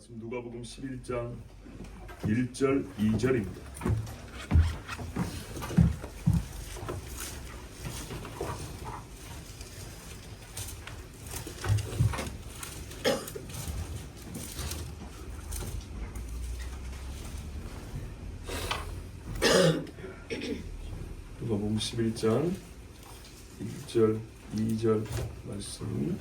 말씀 누가복음 11장 1절 2절입니다. 누가복음 11장 1절 2절 말씀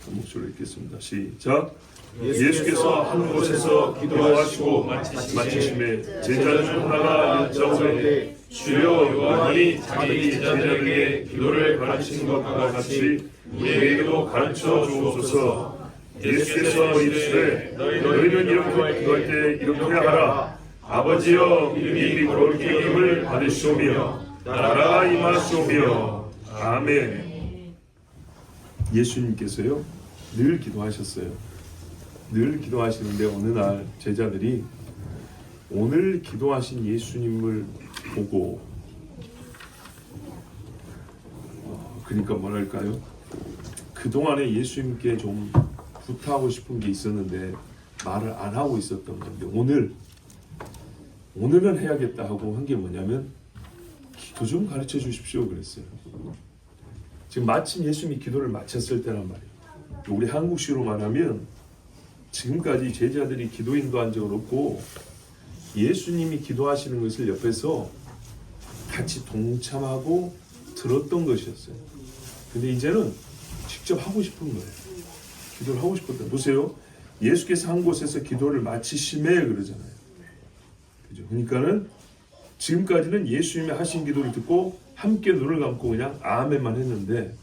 목소리로 읽겠습니다. 시작. 예수께서 한 곳에서 기도하시고 마치심에 제자 중 하나가 여짜오되 주여 요한이 자기 제자들에게 기도를 가르친 것과 같이 우리에게도 가르쳐 주옵소서. 예수께서 이르시되 너희는 이렇게 기도할 때 이렇게 하라. 아버지여 이름이 거룩히 여김을 받으시오며 나라가 임하시오며 아멘. 예수님께서요 늘 기도하셨어요. 늘 기도하시는데 어느 날 제자들이 오늘 기도하신 예수님을 보고 그러니까 뭐랄까요, 그동안에 예수님께 좀 부탁하고 싶은 게 있었는데 말을 안 하고 있었던 건데 오늘은 해야겠다 하고 한 게 뭐냐면 기도 좀 가르쳐 주십시오 그랬어요. 지금 마침 예수님이 기도를 마쳤을 때란 말이에요. 우리 한국식으로 말하면 지금까지 제자들이 기도 인도한 적은 없고 예수님이 기도하시는 것을 옆에서 같이 동참하고 들었던 것이었어요. 근데 이제는 직접 하고 싶은 거예요. 기도를 하고 싶었다. 보세요. 예수께서 한 곳에서 기도를 마치심에 그러잖아요. 그죠? 그러니까는 지금까지는 예수님이 하신 기도를 듣고 함께 눈을 감고 그냥 아멘만 했는데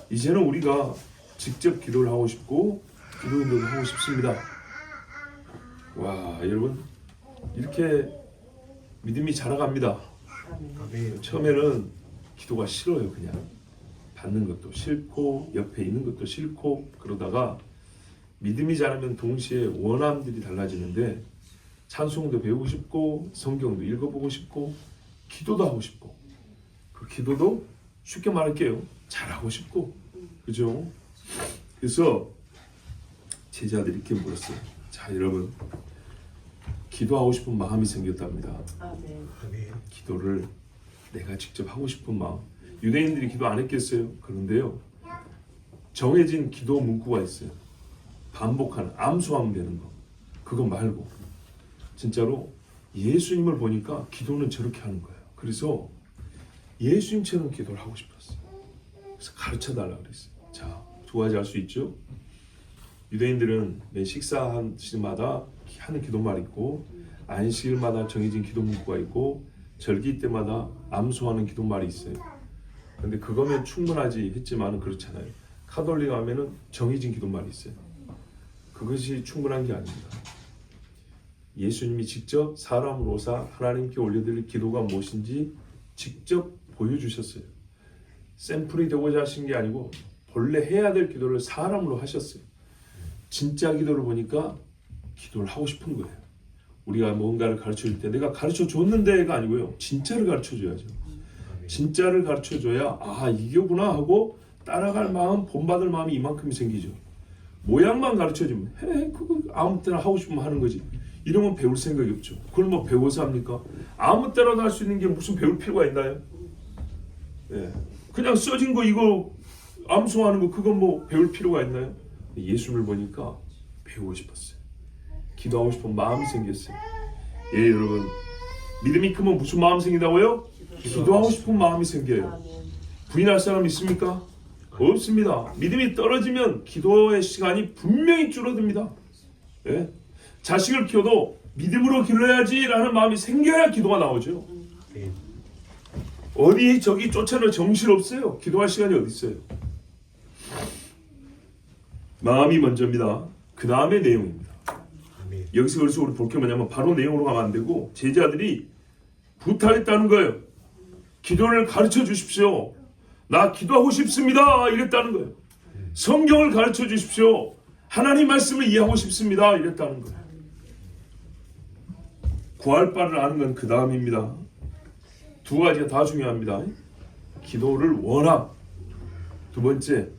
이제는 우리가 직접 기도를 하고 싶고 기도 인도를 하고 싶습니다. 와, 여러분 이렇게 믿음이 자라갑니다. 처음에는 기도가 싫어요. 그냥 받는 것도 싫고 옆에 있는 것도 싫고 그러다가 믿음이 자라면 동시에 원함들이 달라지는데 찬송도 배우고 싶고 성경도 읽어보고 싶고 기도도 하고 싶고 그 기도도 쉽게 말할게요. 잘하고 싶고 그죠? 그래서 제자들이 이렇게 물었어요. 자, 여러분 기도하고 싶은 마음이 생겼답니다. 아멘. 기도를 내가 직접 하고 싶은 마음. 유대인들이 기도 안 했겠어요? 그런데요 정해진 기도 문구가 있어요. 반복하는 암수하면 되는 거. 그거 말고 진짜로 예수님을 보니까 기도는 저렇게 하는 거예요. 그래서 예수님처럼 기도를 하고 싶었어요. 그래서 가르쳐달라고 그랬어요. 자, 두 가지 할 수 있죠. 유대인들은 매 식사한 시마다 하는 기도말이 있고 안식일마다 정해진 기도 문구가 있고 절기 때마다 암수하는 기도말이 있어요. 근데 그거면 충분하지 했지만 그렇잖아요. 카톨릭 하면은 정해진 기도말이 있어요. 그것이 충분한 게 아닙니다. 예수님이 직접 사람으로 오사 하나님께 올려드릴 기도가 무엇인지 직접 보여주셨어요. 샘플이 되고자 하신 게 아니고 본래 해야 될 기도를 사람으로 하셨어요. 진짜 기도를 보니까 기도를 하고 싶은 거예요. 우리가 뭔가를 가르쳐줄 때 내가 가르쳐줬는데가 아니고요. 진짜를 가르쳐줘야죠. 진짜를 가르쳐줘야 아 이거구나 하고 따라갈 마음, 본받을 마음이 이만큼이 생기죠. 모양만 가르쳐주면 그거 아무 때나 하고 싶으면 하는 거지. 이러면 배울 생각이 없죠. 그걸 뭐 배워서 합니까? 아무 때나도 할 수 있는 게 무슨 배울 필요가 있나요? 예. 그냥 써진 거 이거 암송하는 거 그건 뭐 배울 필요가 있나요? 예수를 보니까 배우고 싶었어요. 기도하고 싶은 마음이 생겼어요. 예, 여러분 믿음이 크면 무슨 마음 생긴다고요? 기도하고 싶은 마음이 생겨요. 부인할 사람 있습니까? 없습니다. 믿음이 떨어지면 기도의 시간이 분명히 줄어듭니다. 예? 자식을 키워도 믿음으로 기도해야지 라는 마음이 생겨야 기도가 나오죠. 어디 저기 쫓아낼 정신 없어요. 기도할 시간이 어디 있어요. 마음이 먼저입니다. 그 다음에 내용입니다. 여기서 그래서 우리 볼 게 뭐냐면 바로 내용으로 가면 안 되고 제자들이 부탁했다는 거예요. 기도를 가르쳐 주십시오. 나 기도하고 싶습니다. 이랬다는 거예요. 성경을 가르쳐 주십시오. 하나님 말씀을 이해하고 싶습니다. 이랬다는 거예요. 구할 바를 아는 건 그 다음입니다. 두 가지가 다 중요합니다. 기도를 원함. 두 번째,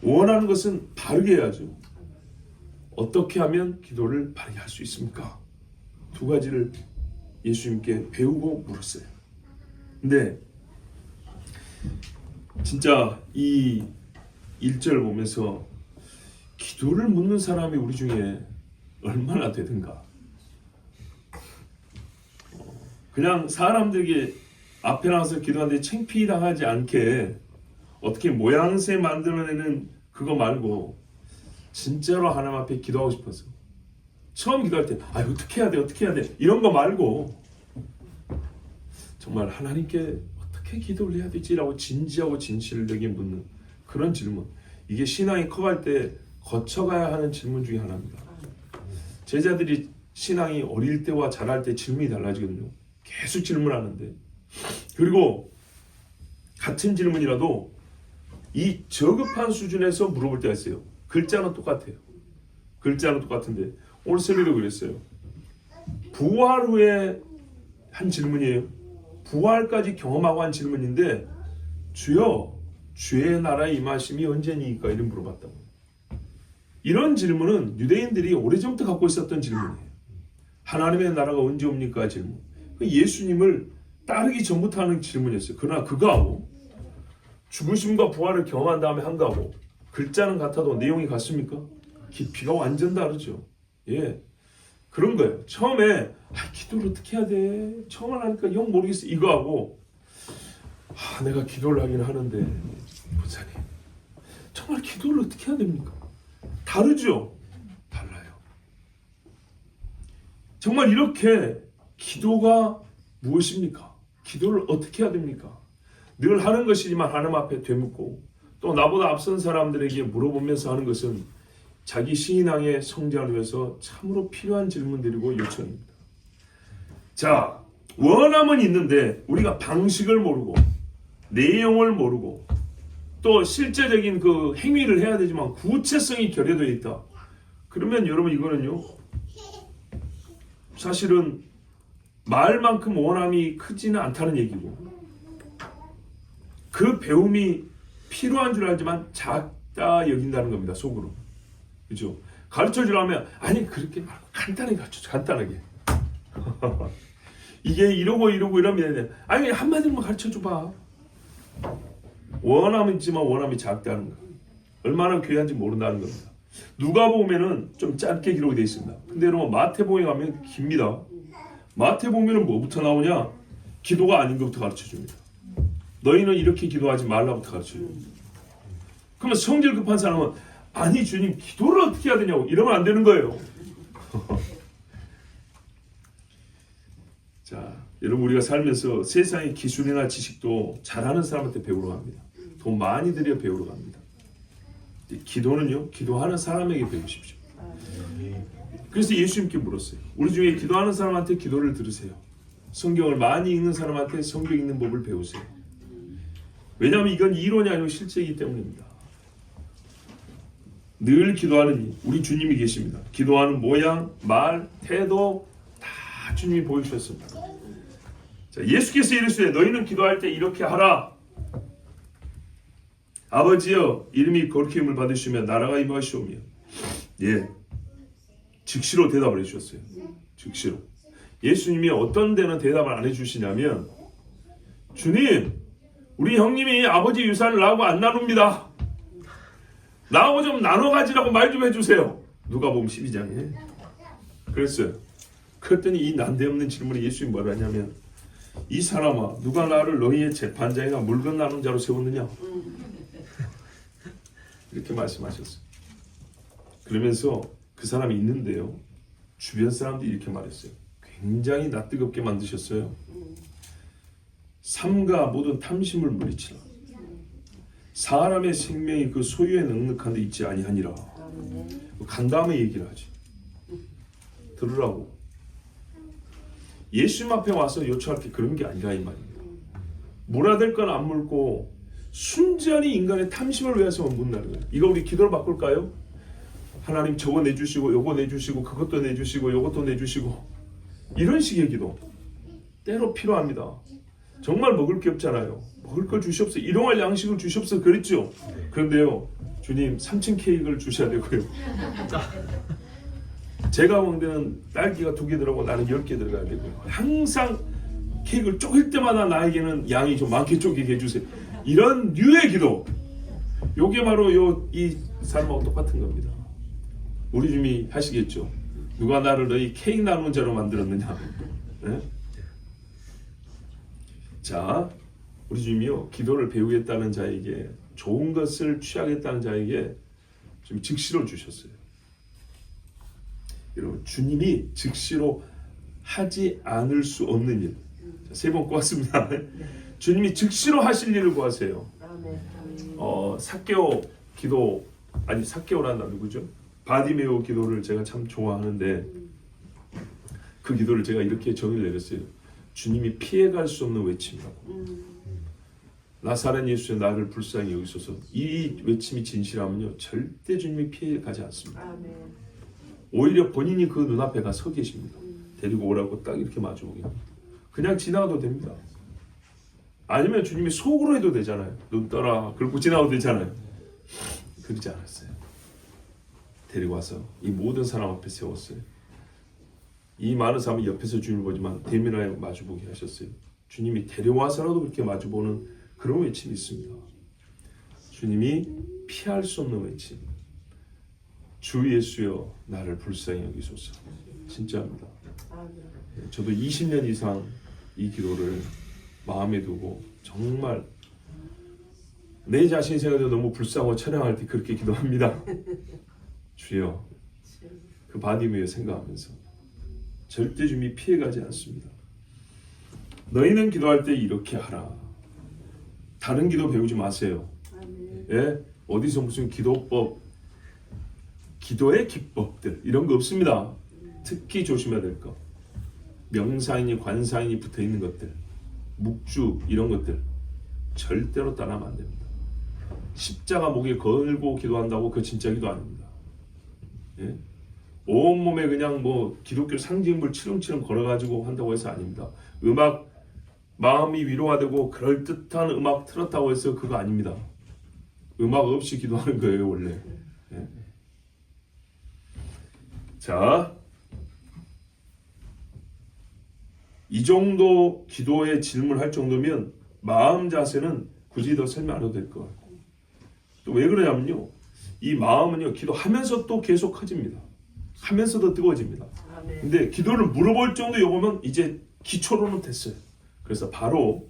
원하는 것은 바르게 해야죠. 어떻게 하면 기도를 바르게 할 수 있습니까? 두 가지를 예수님께 배우고 물었어요. 근데 진짜 이 1절 보면서 기도를 묻는 사람이 우리 중에 얼마나 되든가. 그냥 사람들에게 앞에 나와서 기도하는데 창피당하지 않게 어떻게 모양새 만들어내는 그거 말고 진짜로 하나님 앞에 기도하고 싶어서 처음 기도할 때 어떻게 해야 돼 이런 거 말고 정말 하나님께 어떻게 기도를 해야 되지라고 진지하고 진실되게 묻는 그런 질문. 이게 신앙이 커갈 때 거쳐가야 하는 질문 중에 하나입니다. 제자들이 신앙이 어릴 때와 자랄 때 질문이 달라지거든요. 계속 질문하는데, 그리고 같은 질문이라도 이 저급한 수준에서 물어볼 때가 있어요. 글자는 똑같아요. 글자는 똑같은데 오늘 새벽에도 그랬어요. 부활 후에 한 질문이에요. 부활까지 경험하고 한 질문인데, 주여 주의 나라의 임하심이 언제니까 이런 물어봤다고. 이런 질문은 유대인들이 오래전부터 갖고 있었던 질문이에요. 하나님의 나라가 언제 옵니까 질문. 예수님을 따르기 전부터 하는 질문이었어요. 그러나 그거하고 죽으심과 부활을 경험한 다음에 한 거하고 글자는 같아도 내용이 같습니까? 깊이가 완전 다르죠. 예, 그런 거예요. 처음에 기도를 어떻게 해야 돼? 처음 하니까 영 모르겠어. 이거하고 내가 기도를 하긴 하는데 목사님 정말 기도를 어떻게 해야 됩니까? 다르죠? 달라요. 정말 이렇게 기도가 무엇입니까? 기도를 어떻게 해야 됩니까? 늘 하는 것이지만 하나님 앞에 되묻고 또 나보다 앞선 사람들에게 물어보면서 하는 것은 자기 신앙의 성장을 위해서 참으로 필요한 질문들이고 요청입니다. 자, 원함은 있는데 우리가 방식을 모르고 내용을 모르고 또 실제적인 그 행위를 해야 되지만 구체성이 결여되어 있다. 그러면 여러분 이거는요, 사실은 말만큼 원함이 크지는 않다는 얘기고, 그 배움이 필요한 줄 알지만 작다 여긴다는 겁니다. 속으로. 그죠? 가르쳐 주라면 그렇게 말고 간단하게 가르쳐. 간단하게. 이게 이러고 이러면 한마디로만 가르쳐 줘봐. 원함은 있지만 원함이 작다는 거. 얼마나 귀한지 모른다는 겁니다. 누가복음에는 좀 짧게 기록이 되어 있습니다. 근데 여러분 마태복음에 가면 깁니다. 마태복음에는 뭐부터 나오냐? 기도가 아닌 것부터 가르쳐 줍니다. 너희는 이렇게 기도하지 말라부터 가르쳐 줍니다. 그러면 성질 급한 사람은 주님 기도를 어떻게 해야 되냐고 이러면 안 되는 거예요. 자, 여러분 우리가 살면서 세상의 기술이나 지식도 잘하는 사람한테 배우러 갑니다. 돈 많이 들여 배우러 갑니다. 기도는요, 기도하는 사람에게 배우십시오. 그래서 예수님께 물었어요. 우리 중에 기도하는 사람한테 기도를 들으세요. 성경을 많이 읽는 사람한테 성경 읽는 법을 배우세요. 왜냐하면 이건 이론이 아니고 실제이기 때문입니다. 늘 기도하는 우리 주님이 계십니다. 기도하는 모양, 말, 태도 다 주님이 보여주셨습니다. 자, 예수께서 이르시되 너희는 기도할 때 이렇게 하라. 아버지여 이름이 거룩히 힘을 받으시며 나라가 임하시오며. 예, 즉시로 대답을 해주셨어요. 즉시로. 예수님이 어떤 데는 대답을 안 해주시냐면, 주님 우리 형님이 아버지 유산을 나하고 안 나눕니다. 나하고 좀 나눠 가지라고 말 좀 해주세요. 누가복음 12장에 그랬어요. 그랬더니 이 난데없는 질문에 예수님이 뭐라 하냐면, 이 사람아 누가 나를 너희의 재판장이나 물건 나눈 자로 세웠느냐? 이렇게 말씀하셨어요. 그러면서 그 사람이 있는데요, 주변 사람들이 이렇게 말했어요. 굉장히 낯뜨겁게 만드셨어요. 삼가 모든 탐심을 물리치라. 사람의 생명이 그 소유에 넉넉한 데 있지 아니하니라. 간 다음에 얘기를 하지. 들으라고. 예수님 앞에 와서 요청할 게 그런 게 아니라 이 말입니다. 물어야 될 건 안 물고 순전히 인간의 탐심을 위해서 묻는 거예요. 이거 우리 기도를 바꿀까요? 하나님 저거 내주시고 요거 내주시고 그것도 내주시고 요것도 내주시고, 이런 식의 기도 때로 필요합니다. 정말 먹을 게 없잖아요. 먹을 걸 주시옵소서. 일용할 양식을 주시옵소서 그랬죠. 그런데요, 주님 3층 케이크를 주셔야 되고요. 제가 먹는 데는 딸기가 2개 들어가고 나는 10개 들어가야 되고요. 항상 케이크를 쪼갤 때마다 나에게는 양이 좀 많게 쪼개게 해주세요. 이런 류의 기도. 요게 바로 이 사람하고 똑같은 겁니다. 우리 주님이 하시겠죠. 누가 나를 너희 케이크 나누는 자로 만들었느냐. 네? 자, 우리 주님이요, 기도를 배우겠다는 자에게, 좋은 것을 취하겠다는 자에게 좀 즉시로 주셨어요. 여러분, 주님이 즉시로 하지 않을 수 없는 일. 3번 꼬았습니다. 주님이 즉시로 하실 일을 구하세요. 삭개오 기도, 아니 삭개오란다 누구죠? 바디메오 기도를 제가 참 좋아하는데, 그 기도를 제가 이렇게 정의를 내렸어요. 주님이 피해갈 수 없는 외침이라고. 나사렛 예수의 나를 불쌍히 여기소서. 이 외침이 진실하면요, 절대 주님이 피해가지 않습니다. 오히려 본인이 그 눈앞에 가 서 계십니다. 데리고 오라고 딱 이렇게 마주보게 합니다. 그냥 지나가도 됩니다. 아니면 주님이 속으로 해도 되잖아요. 눈 떠라 그러고 지나가도 되잖아요. 그러지 않았어요. 데리고 와서 이 모든 사람 앞에 세웠어요. 이 많은 사람이 옆에서 주님을 보지만 대면하여 마주보게 하셨어요. 주님이 데려와서라도 그렇게 마주보는 그런 외침이 있습니다. 주님이 피할 수 없는 외침. 주 예수여 나를 불쌍히 여기소서. 진짜입니다. 저도 20년 이상 이 기도를 마음에 두고 정말 내 자신이 생각해도 너무 불쌍하고 처량할 때 그렇게 기도합니다. 주여, 그 바디메어 생각하면서 절대 주님이 피해가지 않습니다. 너희는 기도할 때 이렇게 하라. 다른 기도 배우지 마세요. 예? 어디서 무슨 기도법, 기도의 기법들 이런 거 없습니다. 특히 조심해야 될 거, 명사인이 관사인이 붙어있는 것들, 묵주 이런 것들 절대로 따라하면 안 됩니다. 십자가 목에 걸고 기도한다고 그 진짜 기도 아닙니다. 예? 온몸에 그냥 뭐 기독교 상징물 치렁치렁 걸어가지고 한다고 해서 아닙니다. 음악, 마음이 위로가 되고 그럴듯한 음악 틀었다고 해서 그거 아닙니다. 음악 없이 기도하는 거예요 원래. 예? 자, 이 정도 기도에 질문할 정도면 마음 자세는 굳이 더 설명 안 해도 될 것 같고, 또 왜 그러냐면요, 이 마음은요 기도하면서 또 계속 커집니다. 하면서도 뜨거워집니다. 근데 기도를 물어볼 정도 요거면 이제 기초로는 됐어요. 그래서 바로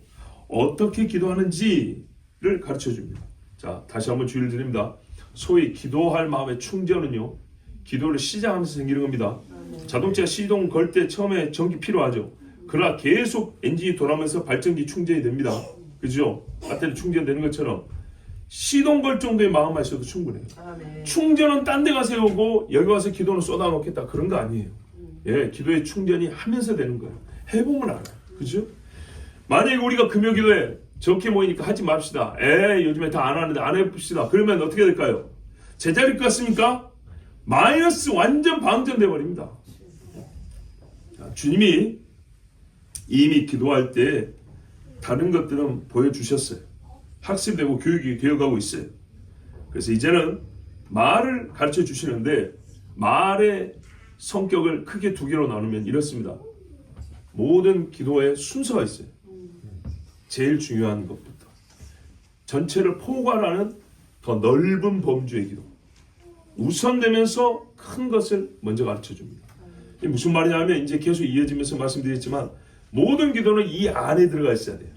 어떻게 기도하는지를 가르쳐 줍니다. 자, 다시 한번 주의를 드립니다. 소위 기도할 마음의 충전은요, 기도를 시작하면서 생기는 겁니다. 자동차 시동 걸 때 처음에 전기 필요하죠. 그러나 계속 엔진이 돌아가면서 발전기 충전이 됩니다. 그죠? 배터리 충전되는 것처럼 시동 걸 정도의 마음 하셔도 충분해요. 충전은 딴 데 가서 오고 여기 와서 기도는 쏟아 놓겠다 그런 거 아니에요. 예, 기도의 충전이 하면서 되는 거예요. 해보면 알아요. 그죠? 만약에 우리가 금요 기도에 적게 모이니까 하지 맙시다. 요즘에 다 안 하는데 안 해봅시다. 그러면 어떻게 될까요? 제자리 것 같습니까? 마이너스 완전 방전돼 버립니다. 주님이 이미 기도할 때 다른 것들은 보여주셨어요. 학습되고 교육이 되어가고 있어요. 그래서 이제는 말을 가르쳐 주시는데, 말의 성격을 크게 2개로 나누면 이렇습니다. 모든 기도에 순서가 있어요. 제일 중요한 것부터 전체를 포괄하는 더 넓은 범주의 기도, 우선되면서 큰 것을 먼저 가르쳐 줍니다. 이게 무슨 말이냐면, 이제 계속 이어지면서 말씀드렸지만 모든 기도는 이 안에 들어가 있어야 돼요.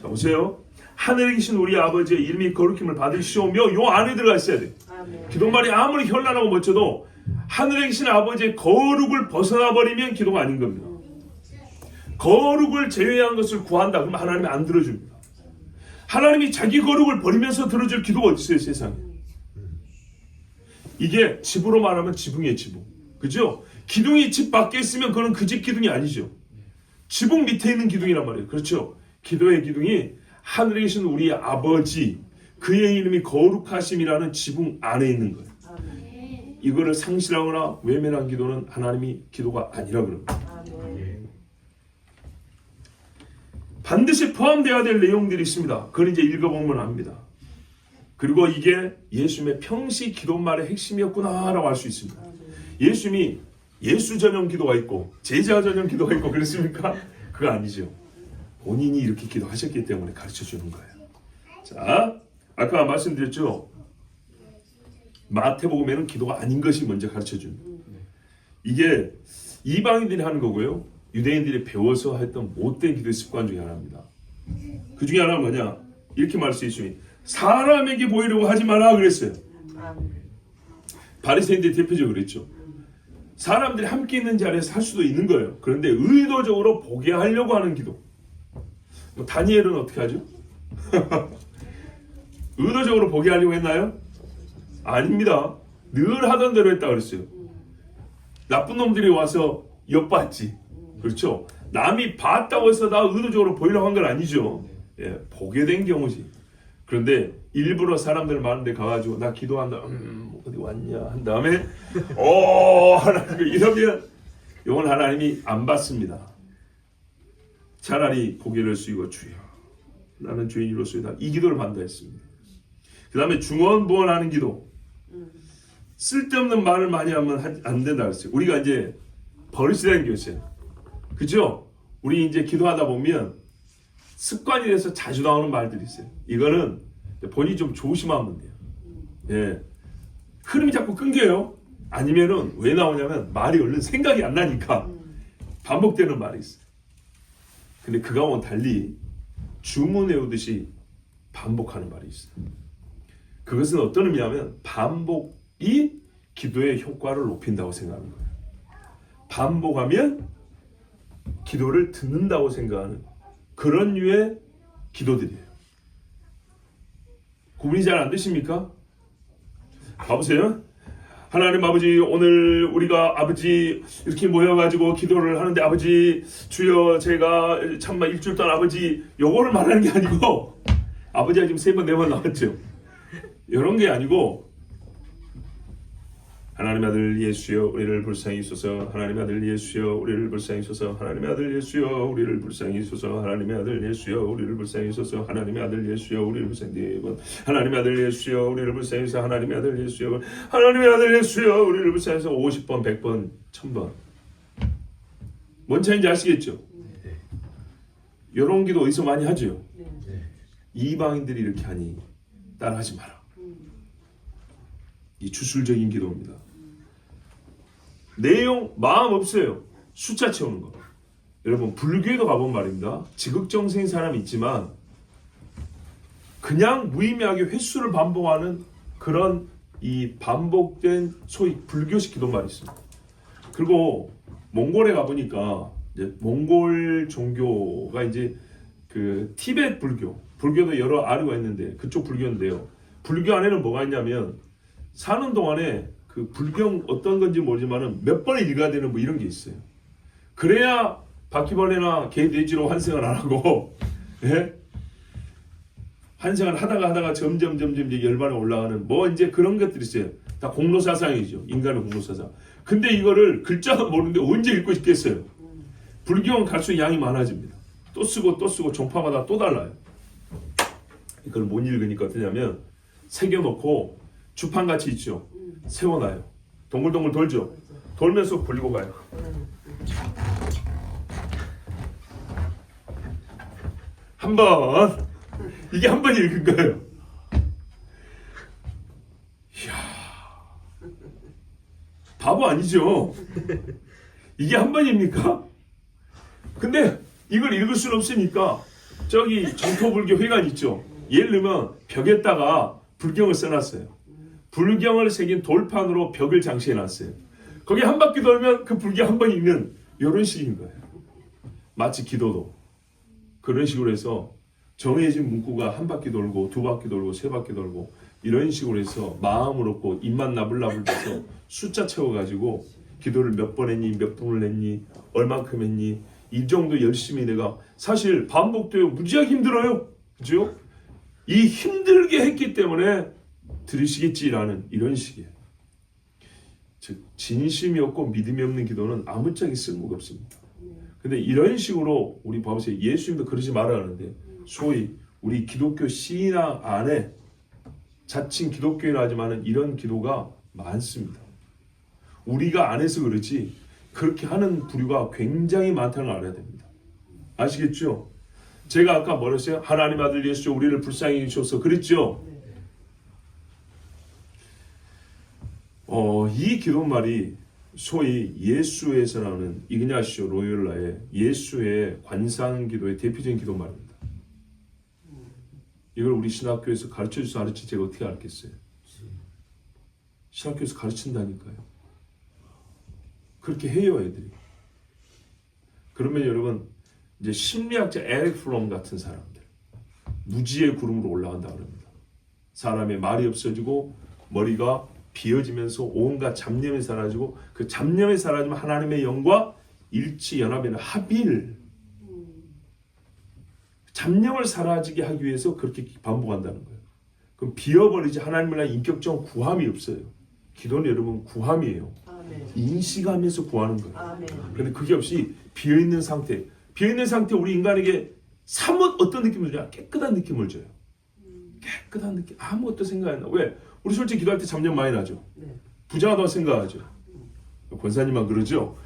자, 보세요. 하늘에 계신 우리 아버지의 이름이 거룩힘을 받으시오며, 요 안에 들어가 있어야 돼요. 기도말이 아무리 현란하고 멋져도 하늘에 계신 아버지의 거룩을 벗어나 버리면 기도가 아닌 겁니다. 거룩을 제외한 것을 구한다 그러면 하나님이 안 들어줍니다. 하나님이 자기 거룩을 버리면서 들어줄 기도가 어디 있어요 세상에. 이게 집으로 말하면 지붕이에요. 지붕. 그죠? 기둥이 집 밖에 있으면 그건 그 집 기둥이 아니죠. 지붕 밑에 있는 기둥이란 말이에요. 그렇죠? 기도의 기둥이 하늘에 계신 우리 아버지, 그의 이름이 거룩하심이라는 지붕 안에 있는 거예요. 이거를 상실하거나 외면한 기도는 하나님이 기도가 아니라 그럽니다. 반드시 포함되어야 될 내용들이 있습니다. 그걸 이제 읽어보면 압니다. 그리고 이게 예수님의 평시 기도말의 핵심이었구나라고 할 수 있습니다. 예수님이 예수 전용 기도가 있고 제자 전용 기도가 있고 그랬습니까? 그거 아니죠. 본인이 이렇게 기도하셨기 때문에 가르쳐주는 거예요. 자, 아까 말씀드렸죠. 마태복음에는 기도가 아닌 것이 먼저 가르쳐줍니다. 이게 이방인들이 하는 거고요. 유대인들이 배워서 했던 못된 기도 습관 중에 하나입니다. 그 중에 하나는 뭐냐? 이렇게 말씀해 주시니 사람에게 보이려고 하지 마라 그랬어요. 바리새인들이 대표적으로 그랬죠. 사람들이 함께 있는 자리에서 할 수도 있는 거예요. 그런데 의도적으로 보게 하려고 하는 기도. 다니엘은 어떻게 하죠? 의도적으로 보게 하려고 했나요? 아닙니다. 늘 하던 대로 했다 그랬어요. 나쁜 놈들이 와서 엿봤지. 그렇죠? 남이 봤다고 해서 나 의도적으로 보이려고 한 건 아니죠. 예, 보게 된 경우지. 그런데 일부러 사람들 많은데 가가지고 나 기도한다. 어디 왔냐 한 다음에 하나님 이러면 이건 하나님이 안 받습니다. 차라리 고개를 숙이고 주여 나는 죄인으로서이다. 이 기도를 받는다 했습니다. 그 다음에 중언부언하는 기도. 쓸데없는 말을 많이 하면 안 된다 그랬어요. 우리가 이제 버릇이라는 게 있어요. 그죠? 우리 이제 기도하다 보면 습관이 돼서 자주 나오는 말들이 있어요. 이거는 본인이 좀 조심하면 돼요. 예. 흐름이 자꾸 끊겨요. 아니면은 왜 나오냐면 말이 얼른 생각이 안 나니까 반복되는 말이 있어요. 근데 그거와는 달리 주문 외우듯이 반복하는 말이 있어요. 그것은 어떤 의미냐면 반복이 기도의 효과를 높인다고 생각하는 거예요. 반복하면 기도를 듣는다고 생각하는 그런 류의 기도들이에요. 구분이 잘 안 되십니까? 봐보세요. 하나님 아버지 오늘 우리가 아버지 이렇게 모여가지고 기도를 하는데 아버지 주여 제가 참말 일주일 동안 아버지 요거를 말하는 게 아니고 아버지가 지금 3번 4번 나왔죠. 이런 게 아니고 하나님의 아들 예수여 우리를 불쌍히 여소서 하나님의 아들 예수여 우리를 불쌍히 여소서 하나님의 아들 예수여 우리를 불쌍히 여소서 하나님의 아들 예수여 우리를 불쌍히 여소서 하나님의 아들 예수여 우리를 불쌍히 4번 하나님의 아들 예수여 우리를 불쌍히 여소서 하나님의 아들 예수여 하나님의 아들 예수여 우리를 불쌍히 여소서 50번 100번 1000번 뭔 차이인지 아시겠죠? 이런 기도 어디서 많이 하죠? 이방인들이 이렇게 하니 따라하지 마라. 이 주술적인 기도입니다. 내용 마음 없어요. 숫자 채우는 거. 여러분 불교에도 가본 말입니다. 지극정성인 사람이 있지만 그냥 무의미하게 횟수를 반복하는 그런 이 반복된 소위 불교식 기도말이 있습니다. 그리고 몽골에 가보니까 이제 몽골 종교가 이제 그 티베트 불교도 여러 아류가 있는데 그쪽 불교인데요. 불교 안에는 뭐가 있냐면 사는 동안에 그 불경 어떤 건지 모르지만은 몇 번을 읽어야 되는 뭐 이런 게 있어요. 그래야 바퀴벌레나 개돼지로 환생을 안 하고, 예? 환생을 하다가 점점 열반에 올라가는 뭐 이제 그런 것들이 있어요. 다 공로사상이죠. 인간의 공로사상. 근데 이거를 글자도 모르는데 언제 읽고 있겠어요? 불경은 갈수록 양이 많아집니다. 또 쓰고 종파마다 또 달라요. 이걸 못 읽으니까 어떠냐면 새겨놓고 주판같이 있죠. 세워놔요. 동글동글 돌죠. 돌면서 굴리고 가요. 한 번. 이게 한 번 읽은 거예요. 이야. 바보 아니죠? 이게 한 번입니까? 근데 이걸 읽을 수는 없으니까 저기 정토불교 회관 있죠. 예를 들면 벽에다가 불경을 써놨어요. 불경을 새긴 돌판으로 벽을 장식해놨어요. 거기 한 바퀴 돌면 그 불경 한 번 읽는 이런 식인 거예요. 마치 기도도 그런 식으로 해서 정해진 문구가 한 바퀴 돌고 2바퀴 돌고 3바퀴 돌고 이런 식으로 해서 마음을 얻고 입만 나불나불해서 숫자 채워가지고 기도를 몇 번 했니 몇 분을 했니 얼만큼 했니 이 정도 열심히 내가 사실 반복돼요. 무지하게 힘들어요. 그죠? 이 힘들게 했기 때문에 들으시겠지라는 이런 식이에요. 즉 진심이 없고 믿음이 없는 기도는 아무짝에 쓸모가 없습니다. 근데 이런 식으로 우리 봐보세요. 예수님도 그러지 말라는데 소위 우리 기독교 신앙 안에 자칭 기독교인 하지만은 이런 기도가 많습니다. 우리가 안 해서 그렇지 그렇게 하는 부류가 굉장히 많다는 걸 알아야 됩니다. 아시겠죠? 제가 아까 뭐라 했어요? 하나님 아들 예수 우리를 불쌍히 여기셔서 그랬죠? 이 기도말이 소위 예수에서 나오는 이그냐시오 로요라의 예수의 관상기도의 대표적인 기도말입니다. 이걸 우리 신학교에서 가르쳐줘서 가르치 제가 어떻게 알겠어요? 신학교에서 가르친다니까요. 그렇게 해요 애들이. 그러면 여러분 이제 심리학자 에릭 플롬 같은 사람들 무지의 구름으로 올라간다 그럽니다. 사람의 말이 없어지고 머리가 비어지면서 온갖 잡념이 사라지고 그 잡념이 사라지면 하나님의 영과 일치 연합에는 합일 잡념을 사라지게 하기 위해서 그렇게 반복한다는 거예요. 그럼 비어버리지 하나님을 향한 인격적 구함이 없어요. 기도는 여러분 구함이에요. 아멘. 인식하면서 구하는 거예요. 그런데 그게 없이 비어있는 상태 비어있는 상태 우리 인간에게 사뭇 어떤 느낌을 줘요? 깨끗한 느낌을 줘요. 깨끗한 느낌 아무것도 생각 안 나. 왜? 우리 솔직히 기도할 때 잡념 많이 나죠. 부정하다고 생각하죠. 권사님만 그러죠.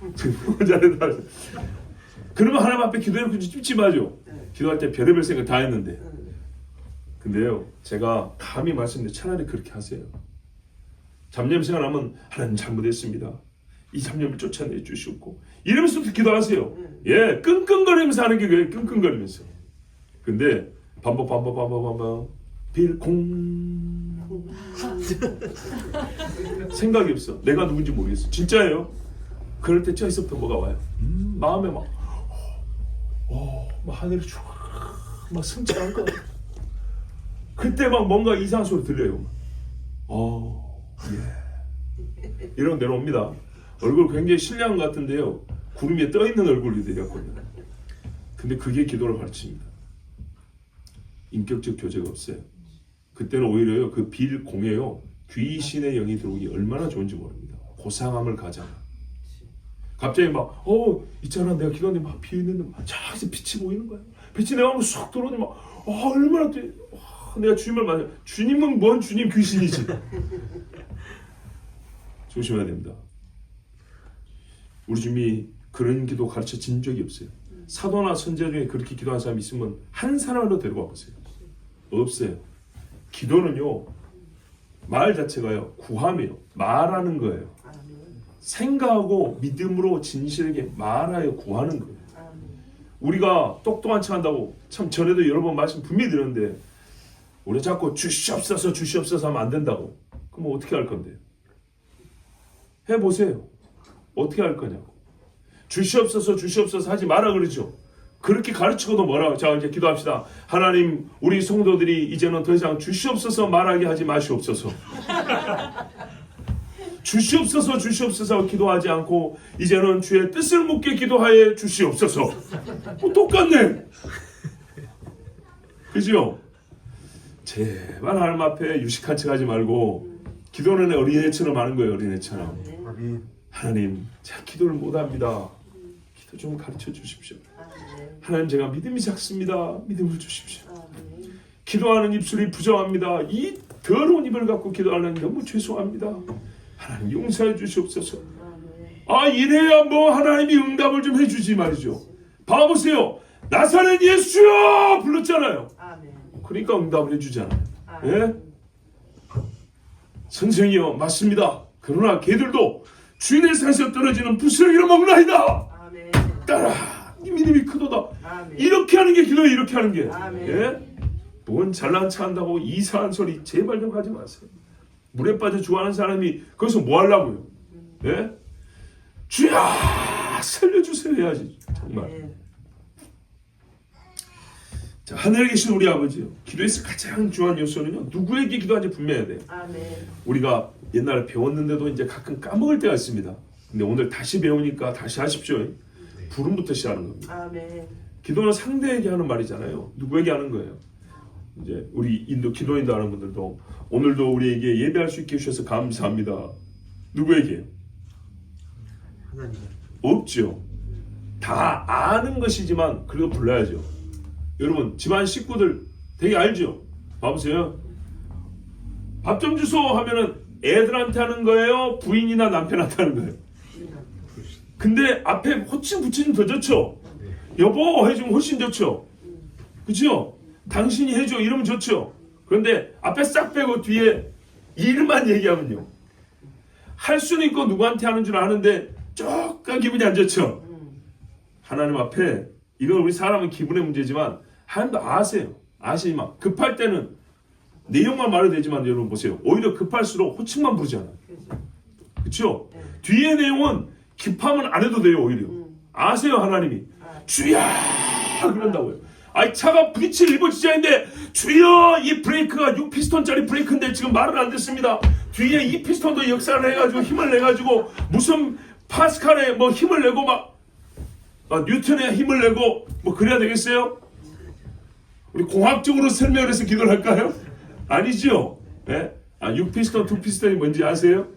그러면 하나님 앞에 기도해놓고 찝찝하죠. 기도할 때 별의별 생각 다 했는데. 근데요, 제가 감히 말씀드리는데 차라리 그렇게 하세요. 잡념 생각나면 하나님 잘못했습니다. 이 잡념을 쫓아내 주시옵고 이러면서부터 기도하세요. 예, 끙끙거리면서 하는 게 그래요. 끙끙거리면서. 근데 반복 빌공 생각이 없어. 내가 누군지 모르겠어. 진짜예요. 그럴 때 저기서부터 뭐가 와요? 마음에 막 하늘이 막 승천할 거. 그때 막 뭔가 이상한 소리 들려요. 예. 이런 내려옵니다. 얼굴 굉장히 신뢰한 것 같은데요. 구름 위에 떠 있는 얼굴이 되었거든요. 근데 그게 기도를 가르칩니다. 인격적 교제가 없어요. 그때는 오히려요 그 빌공에요 귀신의 영이 들어오기 얼마나 좋은지 모릅니다. 고상함을 가장. 갑자기 막 있잖아 내가 기도하는데 막 비있는데 막 저기서 빛이 보이는 거야. 빛이 내 마음으로 쑥 들어오니 막 얼마나 내가 주님을 만나. 주님은 뭔 주님 귀신이지. 조심해야 됩니다. 우리 주님이 그런 기도 가르쳐 진 적이 없어요. 사도나 선지자 중에 그렇게 기도한 사람이 있으면 한 사람으로 데리고 와보세요. 없어요. 기도는요 말 자체가요 구함이에요. 말하는 거예요. 생각하고 믿음으로 진실하게 말하여 구하는 거예요. 우리가 똑똑한 척 한다고 참 전에도 여러 번 말씀 분명히 드렸는데 우리 자꾸 주시옵소서 주시옵소서 하면 안 된다고. 그럼 어떻게 할 건데? 해보세요. 어떻게 할 거냐고. 주시옵소서 주시옵소서 하지 마라 그러죠. 그렇게 가르치고도 뭐라고. 자 이제 기도합시다. 하나님 우리 성도들이 이제는 더 이상 주시옵소서 말하게 하지 마시옵소서. 주시옵소서 주시옵소서 기도하지 않고 이제는 주의 뜻을 묻게 기도하여 주시옵소서. 똑같네. 그죠? 제발 하나님 앞에 유식한 척 하지 말고 기도는 어린애처럼 하는 거예요. 어린애처럼. 하나님 제가 기도를 못합니다. 기도 좀 가르쳐 주십시오. 하나님 제가 믿음이 작습니다. 믿음을 주십시오. 기도하는 입술이 부정합니다. 이 더러운 입을 갖고 기도하는 너무 죄송합니다. 하나님 용서해 주시옵소서. 이래야 뭐 하나님이 응답을 좀 해주지 말이죠. 봐보세요. 나사렛 예수여 불렀잖아요. 그러니까 응답을 해주잖아요. 예? 선생이여 맞습니다. 그러나 걔들도 주인의 산에서 떨어지는 부스러기를 먹나이다. 따라 이 믿음이 크도다. 아멘. 이렇게 하는 게 기도예요. 이렇게 하는 게. 예? 뭔 잘난 체 한다고 이상한 소리 제발 좀 하지 마세요. 물에 빠져 죽어가는 사람이 거기서 뭐 하려고요? 예? 주야 살려주세요 해야지. 정말. 자, 하늘에 계신 우리 아버지요. 기도에서 가장 중요한 요소는요. 누구에게 기도하는지 분명해야 돼요. 우리가 옛날에 배웠는데도 이제 가끔 까먹을 때가 있습니다. 근데 오늘 다시 배우니까 다시 하십시오. 부름부터 시작하는 겁니다. 기도는 상대에게 하는 말이잖아요. 누구에게 하는 거예요? 이제 우리 기도인도 하는 분들도 오늘도 우리에게 예배할 수 있게 해주셔서 감사합니다. 누구에게? 하나님. 없죠. 다 아는 것이지만 그래도 불러야죠. 여러분 집안 식구들 되게 알죠? 봐보세요. 밥 좀 주소 하면은 애들한테 하는 거예요? 부인이나 남편한테 하는 거예요? 근데 앞에 호칭 붙이면 더 좋죠? 여보 해주면 훨씬 좋죠? 그죠? 당신이 해줘 이러면 좋죠? 그런데 앞에 싹 빼고 뒤에 이름만 얘기하면요. 할 수는 있고 누구한테 하는 줄 아는데 조금 기분이 안 좋죠? 하나님 앞에 이건 우리 사람은 기분의 문제지만 하나님도 아세요. 아시지만 급할 때는 내용만 말해도 되지만 여러분 보세요. 오히려 급할수록 호칭만 부르잖아요. 그렇죠? 뒤에 내용은 급하면 안 해도 돼요. 오히려 아세요. 하나님이 주야 그런다고요. 아이 차가 부딪힐 일본 지자인데 주여 이 브레이크가 6피스톤짜리 브레이크인데 지금 말을 안 듣습니다. 뒤에 이 피스톤도 역사를 해가지고 힘을 내가지고 무슨 파스칼에 뭐 힘을 내고 막 뉴턴에 힘을 내고 뭐 그래야 되겠어요? 우리 공학적으로 설명을 해서 기도를 할까요? 아니죠. 네? 6피스톤, 2피스톤이 뭔지 아세요?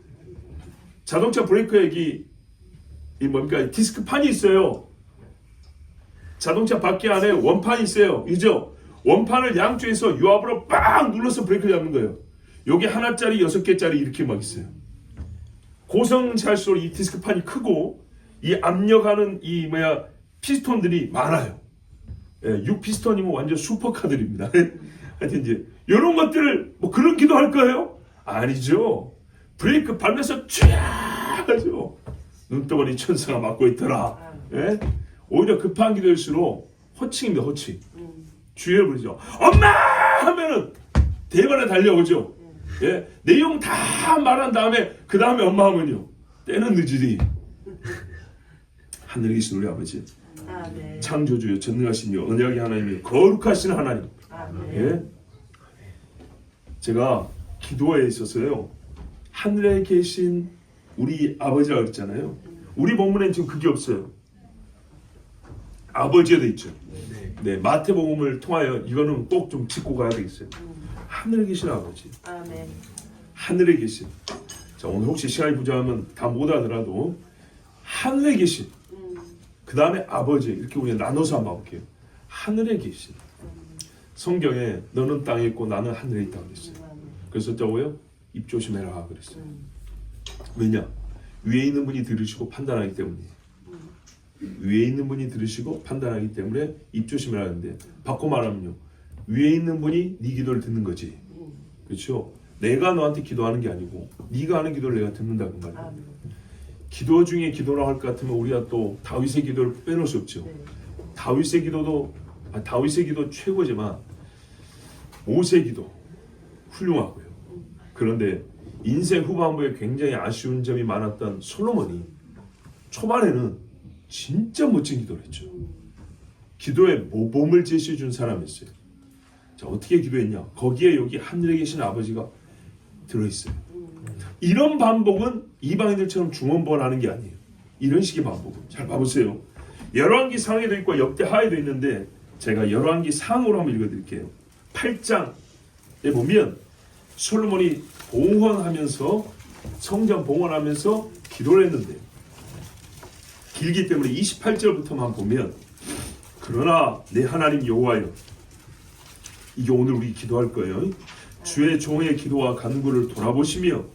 자동차 브레이크에 이 뭡니까? 디스크판이 있어요. 자동차 바퀴 안에 원판이 있어요. 그죠? 원판을 양쪽에서 유압으로 빡 눌러서 브레이크를 잡는 거예요. 여기 하나짜리 6개짜리 이렇게 막 있어요. 고성차일수록 이 디스크판이 크고 이 압력하는 이 피스톤들이 많아요. 6피스톤이면 완전 슈퍼카들입니다. 하여튼 이제 이런 것들을 뭐 그런 기도할 거예요? 아니죠. 브레이크 밟면서 쫙 하죠. 눈덩어리 천사가 막고 있더라. 예? 오히려 급한 기도일수록 호칭입니다. 호칭. 주의를 부르죠. 엄마! 하면은 대번에 달려오죠. 예? 내용 다 말한 다음에 그 다음에 엄마 하면요. 때는 늦으리. 하늘에 계신 우리 아버지. 아멘. 창조주여 전능하시며 언약의 하나님이여 거룩하신 하나님. 예? 제가 기도에 있어서요. 하늘에 계신 우리 아버지라고 그랬잖아요. 우리 본문엔 지금 그게 없어요. 아버지가 돼 있죠. 네, 마태복음을 통하여 이거는 꼭 좀 짚고 가야 되겠어요. 하늘에 계신 아버지. 아멘. 하늘에 계신. 자, 오늘 혹시 시간이 부족하면 다 못 하더라도 하늘에 계신. 그 다음에 아버지 이렇게 우리가 나눠서 한번 볼게요. 하늘에 계신. 성경에 너는 땅에 있고 나는 하늘에 있다고 그랬어요. 그래서 어쩌고요? 입 조심해라 그랬어요. 왜냐? 위에 있는 분이 들으시고 판단하기 때문이에요. 위에 있는 분이 들으시고 판단하기 때문에 입 조심해라 하는데 바꿔 말하면요. 위에 있는 분이 네 기도를 듣는 거지. 그렇죠? 내가 너한테 기도하는 게 아니고 네가 하는 기도를 내가 듣는다고 말이에요. 기도 중에 기도라고 할 것 같으면 우리가 또 다윗의 기도를 빼놓을 수 없죠. 다윗의 기도 최고지만 모세 기도 훌륭하고요. 그런데 인생 후반부에 굉장히 아쉬운 점이 많았던 솔로몬이 초반에는 진짜 멋진 기도를 했죠. 기도에 모범을 제시해 준 사람이었어요. 자, 어떻게 기도했냐? 거기에 여기 하늘에 계신 아버지가 들어있어요. 이런 반복은 이방인들처럼 중원번하는 게 아니에요. 이런 식의 반복은. 잘 봐보세요. 열왕기 상에도 있고 역대 하에도 있는데 제가 열왕기 상으로 한번 읽어드릴게요. 8장에 보면 솔로몬이 봉헌하면서 성전 봉헌하면서 기도를 했는데 길기 때문에 28절부터만 보면 그러나 내 하나님 여호와여 이게 오늘 우리 기도할 거예요. 주의 종의 기도와 간구를 돌아보시며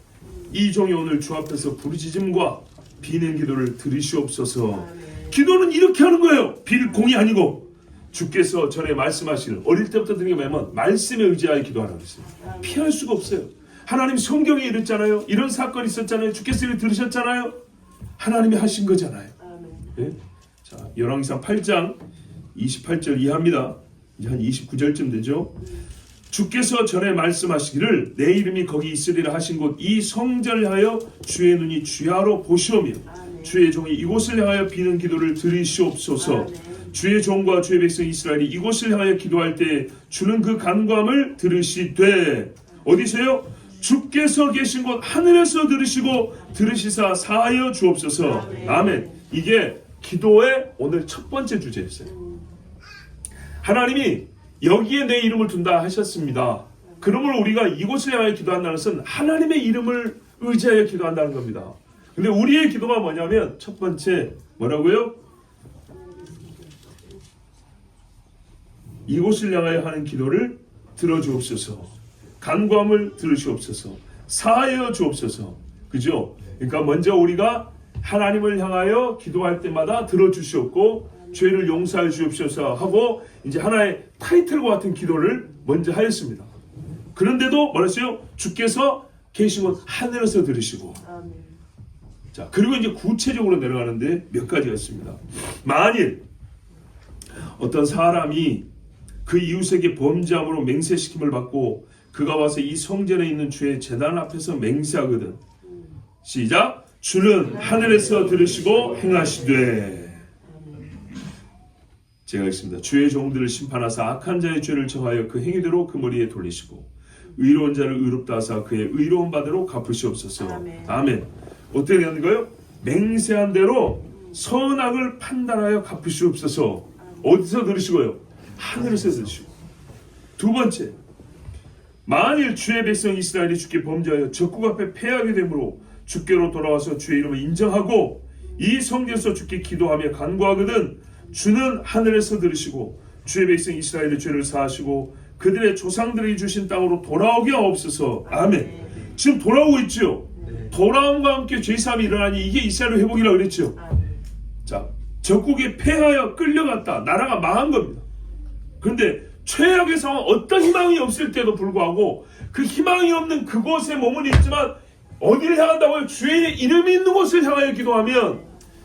이 종이 오늘 주 앞에서 부르짖음과 비는 기도를 들으시옵소서. 기도는 이렇게 하는 거예요. 빌 공이 아니고 주께서 전에 말씀하시는 어릴 때부터 듣는 게 뭐냐면 말씀에 의지하여 기도하라고 했어요. 피할 수가 없어요. 하나님 성경에 이랬잖아요. 이런 사건이 있었잖아요. 주께서 이를 들으셨잖아요. 하나님이 하신 거잖아요. 네? 자, 열왕기상 8장 28절 이하입니다. 이제 한 29절쯤 되죠. 주께서 전에 말씀하시기를 내 이름이 거기 있으리라 하신 곳 이 성전을 향하여 주의 눈이 주야로 보시오며 주의 종이 이곳을 향하여 비는 기도를 들으시옵소서. 주의 종과 주의 백성 이스라엘이 이곳을 향하여 기도할 때 주는 그 간구함을 들으시되 어디서요? 주께서 계신 곳 하늘에서 들으시고 들으시사 사하여 주옵소서. 아멘. 이게 기도의 오늘 첫 번째 주제였어요. 하나님이 여기에 내 이름을 둔다 하셨습니다. 그러므로 우리가 이곳을 향하여 기도한다는 것은 하나님의 이름을 의지하여 기도한다는 겁니다. 근데 우리의 기도가 뭐냐면 첫 번째 뭐라고요? 이곳을 향하여 하는 기도를 들어주옵소서. 간구함을 들으시옵소서. 사하여 주옵소서. 그죠? 그러니까 먼저 우리가 하나님을 향하여 기도할 때마다 들어주시옵고 죄를 용서해 주옵소서 하고 이제 하나의 타이틀과 같은 기도를 먼저 하였습니다. 그런데도 뭐랬어요? 주께서 계신 곳 하늘에서 들으시고. 자, 그리고 이제 구체적으로 내려가는데 몇 가지가 있습니다. 만일 어떤 사람이 그 이웃에게 범죄함으로 맹세시킴을 받고 그가 와서 이 성전에 있는 주의 제단 앞에서 맹세하거든. 시작. 주는 하늘에서 들으시고 행하시되. 제가 읽습니다. 주의 종들을 심판하사 악한 자의 죄를 정하여 그 행위대로 그 머리에 돌리시고 의로운 자를 의롭다 하사 그의 의로운 바대로 갚으시옵소서. 아멘. 어떻게 되는 거예요? 맹세한 대로 선악을 판단하여 갚으시옵소서. 어디서 들으시고요? 하늘에서 들으시고. 두 번째, 만일 주의 백성 이스라엘이 주께 범죄하여 적국 앞에 패하게 되므로 주께로 돌아와서 주의 이름을 인정하고 이 성전에서 주께 기도하며 간구하거든 주는 하늘에서 들으시고 주의 백성 이스라엘의 죄를 사하시고 그들의 조상들이 주신 땅으로 돌아오게 하옵소서. 아멘. 지금 돌아오고 있죠. 돌아옴과 함께 죄사함이 일어나니 이게 이스라엘 회복이라고 그랬죠. 자, 적국에 패하여 끌려갔다. 나라가 망한 겁니다. 그런데 최악의 상황, 어떤 희망이 없을 때도 불구하고 그 희망이 없는 그곳에 머물러 있지만 어디를 향한다고요? 주의 이름이 있는 곳을 향하여 기도하면